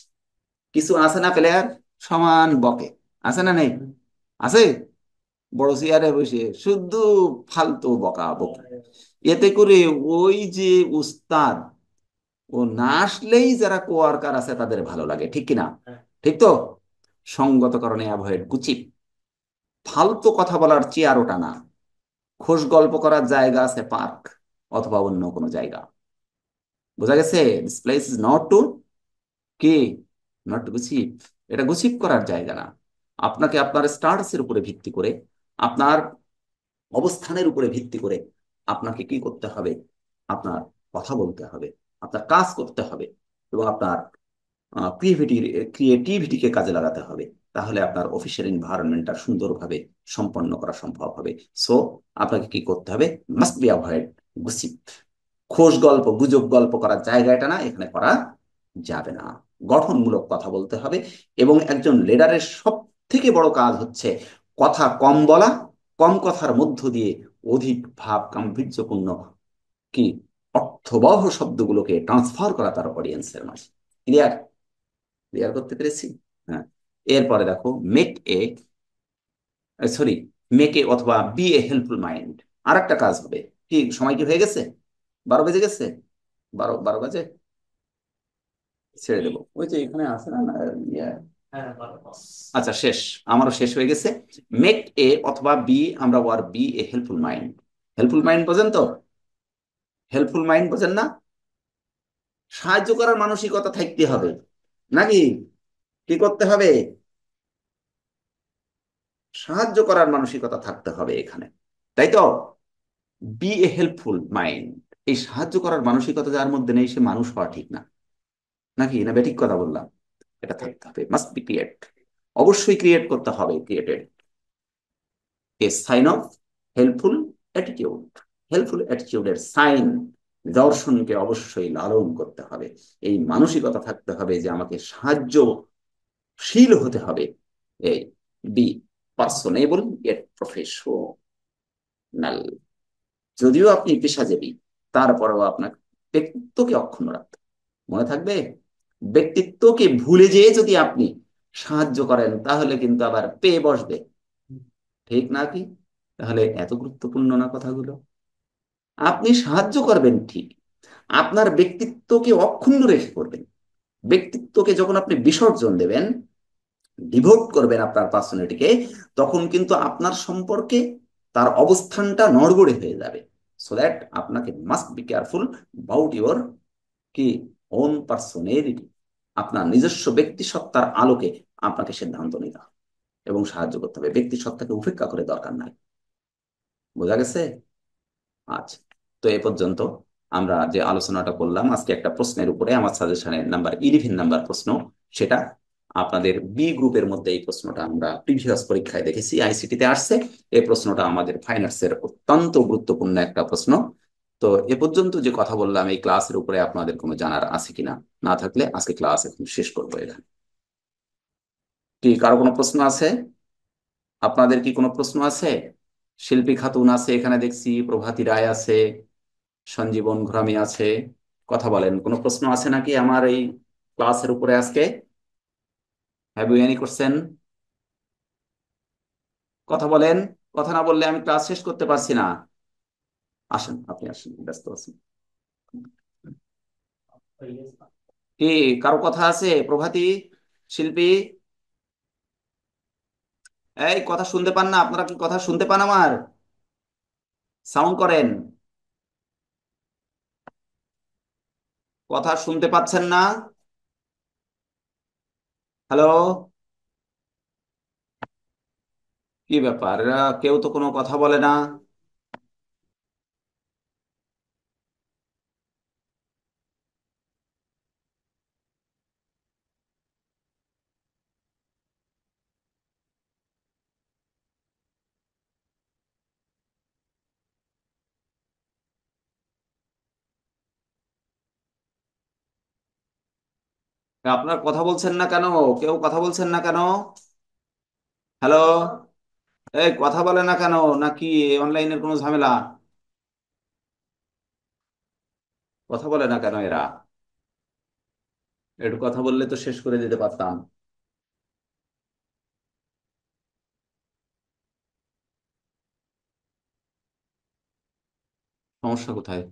কিছু আছে না প্লেয়ার, সমান বকে, আছে না নেই? আছে। বড় চেয়ারে বসে শুধু ফালতু বকা বকি, এতে করে ওই যে উস্তাদ, ও না আসলেই যারা কোয়ার্কার আছে তাদের ভালো লাগে, ঠিক কিনা? ঠিক তো? সঙ্গত কারণে অ্যাভয়েড গুচিপ। ফালতু কথা বলার চেয়ার ওটা না, খোশ গল্প করার জায়গা আছে পার্ক অথবা অন্য কোনো জায়গা। বোঝা গেছে? This place is not to কি, নট গুছিপ। এটা গুছিপ করার জায়গা না। আপনাকে আপনার স্ট্যাটাসের উপরে ভিত্তি করে, আপনার অবস্থানের উপরে ভিত্তি করে আপনাকে কি করতে হবে? আপনার কথা বলতে হবে, আপনার কাজ করতে হবে, এবং আপনার ক্রিয়েটিভিটি ক্রিয়েটিভিটিকে কাজে লাগাতে হবে। তাহলে আপনার অফিসিয়াল এনভায়রনমেন্টটা সুন্দরভাবে সম্পন্ন করা সম্ভব হবে। সো আপনাকে কি করতে হবে? Must be avoid gossip. খোশ গল্প, গুজব গল্প করার জায়গা এটা না, এখানে করা যাবে না। গঠনমূলক কথা বলতে হবে। এবং একজন লিডারের সব থেকে বড় কাজ হচ্ছে কথা কম বলা, কম কথার মধ্য দিয়ে অধিক ভাব গাম্ভীর্যপূর্ণ কি অর্থবহ শব্দগুলোকে ট্রান্সফার করা তার অডিয়েন্সের মাঝে। ক্লিয়ার? ক্লিয়ার করতে পেরেছি? হ্যাঁ। এরপরে দেখো, make a, sorry, make a অথবা বি এ হেল্পফুল মাইন্ড। আর একটা কাজ হবে। কি সময় কি হয়ে গেছে? 12 বেজে গেছে। 12 বাজে। ছেড়ে দেবো, ওই যে এখানে আছে না না, ইয়ে। আচ্ছা, শেষ। আমারও শেষ হয়ে গেছে। মেক এ অথবা বি, আমরা we're be a helpful mind. Helpful mind বোঝেন তো? হেল্পফুল মাইন্ড বোঝেন না? সাহায্য করার মানসিকতা থাকতে হবে, নাকি? কি করতে হবে? সাহায্য করার মানসিকতা থাকতে হবে এখানে, তাই তো? Be a helpful mind. এই সাহায্য করার মানসিকতা যার মধ্যে নেই, সে মানুষ হওয়া ঠিক না, নাকি? না বেঠিক কথা বললাম? এটা থাকতে হবে, মাস্ট বি ক্রিয়েট। অবশ্যই ক্রিয়েট করতে হবে, created a sign of helpful attitude. Helpful অ্যাটিটিউডের সাইন, দর্শনকে অবশ্যই লালন করতে হবে। এই মানসিকতা থাকতে হবে যে আমাকে সাহায্যশীল হতে হবে। এই বি পার্সনেবল এট প্রফেশনাল। যদিও আপনি পেশাজীবী, তারপরেও আপনার ব্যক্তিত্বকে অক্ষুণ্ণ রাখতে হবে। মনে থাকবে? ব্যক্তিত্বকে ভুলে যেয়ে যদি আপনি সাহায্য করেন তাহলে কিন্তু আবার পেয়ে বসবে, ঠিক না কি? তাহলে এত গুরুত্বপূর্ণ না কথাগুলো? আপনি সাহায্য করবেন ঠিক, আপনার ব্যক্তিত্বকে অক্ষুণ্ণ রেখে করবেন। ব্যক্তিত্বকে যখন আপনি বিসর্জন দেবেন, ডিভোট করবেন আপনার পার্সোনালিটিকে, তখন কিন্তু আপনার সম্পর্কে তার অবস্থানটা নড়বড়ে হয়ে যাবে। সো দ্যাট আপনাকে must be careful about your কি ওন পার্সোনালিটি। আপনার নিজস্ব ব্যক্তি সত্তার আলোকে আপনাকে সিদ্ধান্ত নিতে হবে এবং সাহায্য করতে হবে। ব্যক্তি সত্তাকে উপেক্ষা করে দরকার নাই। বোঝা গেছে? আচ্ছা, তো এ পর্যন্ত আমরা যে আলোচনাটা করলাম আজকে একটা প্রশ্নের উপরে, আমার সাজেশনের নাম্বার 11 নাম্বার প্রশ্ন, সেটা আপনাদের বি গ্রুপের মধ্যে এই প্রশ্নটা আমরা প্রিভিয়াস পরীক্ষায় দেখেছি, আইসিটিতে আসছে। এই প্রশ্নটা আমাদের ফাইন আর্টসের অত্যন্ত গুরুত্বপূর্ণ একটা প্রশ্ন। তো এ পর্যন্ত যে কথা বললাম এই ক্লাসের উপরে আপনাদের কোনো জানার আছে কিনা? না থাকলে আজকে ক্লাস এখন শেষ করবো এখানে। কি কারো কোনো প্রশ্ন আছে? আপনাদের কি কোনো প্রশ্ন আছে? শিল্পী খাতুন আছে এখানে দেখছি, প্রভাতী রায় আছে, সঞ্জীবন ঘরামি আছে। কথা বলেন, কোনো প্রশ্ন আছে নাকি আমার এই ক্লাসের উপরে আজকে? Have you any question? কথা বলেন। কথা না বললে আমি ক্লাস শেষ করতে পারছি না। আসেন, আপনি আসেন, ব্যস্ত আছেন কি? কারো কথা আছে? প্রভাতী, শিল্পী, এই কথা শুনতে পান না? আপনারা কি কথা শুনতে পান আমার? সাউন্ড করেন। কথা শুনতে পাচ্ছেন না? হ্যালো? কি ব্যাপার, এরা কেউ তো কোনো কথা বলে না? আপনার কথা বলছেন না কেন? কেউ কথা বলছেন না কেন? হ্যালো, এই কথা বলে না কেন? নাকি অনলাইনের কোনো ঝামেলা? কথা বলে না কেন এরা? একটু কথা বললে তো শেষ করে দিতে পারতাম। সমস্যা কোথায়?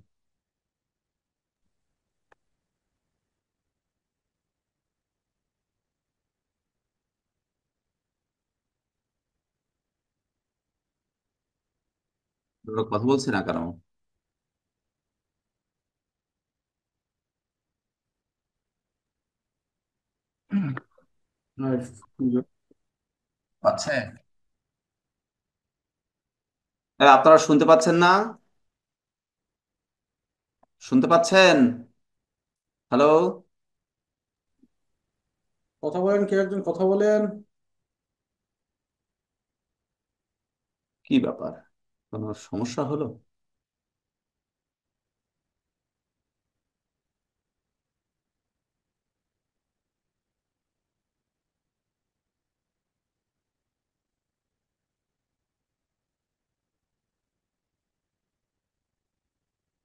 ওরা কথা বলছে না কেন? পাচ্ছে? আপনারা শুনতে পাচ্ছেন না? শুনতে পাচ্ছেন? হ্যালো, কথা বলেন, কে একজন কথা বলেন। কি ব্যাপার? কোনো সমস্যা হলো?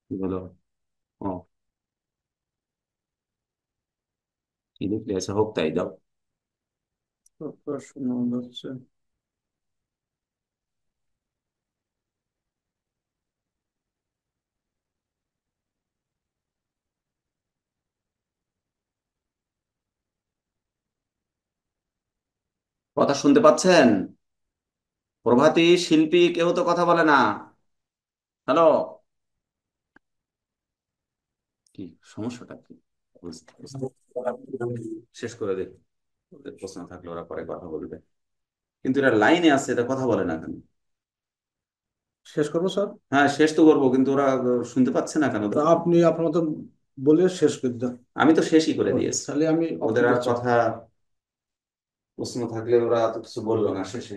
কি হলো? ও, কি দেখলে? আচ্ছা, হোক, তাই দাও। কথা শোনা যাচ্ছে। কথা শুনতে পাচ্ছেন? প্রভাতী, শিল্পী, কেউ তো কথা বলে না। হ্যালো, কি সমস্যাটা কি? বুঝতে বুঝতে- শেষ করে দিই। ওদের প্রশ্ন থাকলে ওরা পরে কথা বলবে। কিন্তু এরা লাইনে আছে, এটা কথা বলে না কেন? শেষ করবো স্যার? হ্যাঁ, শেষ তো করবো, কিন্তু ওরা শুনতে পাচ্ছে না কেন তা দেখো। আপনি আপনার মতো বলে শেষ করে দেন। আমি তো শেষই করে দিয়েছি। তাহলে আমি অফ ওদের আর করছি। কথা, প্রশ্ন থাকলে ওরা তো কিছু বললো না শেষে।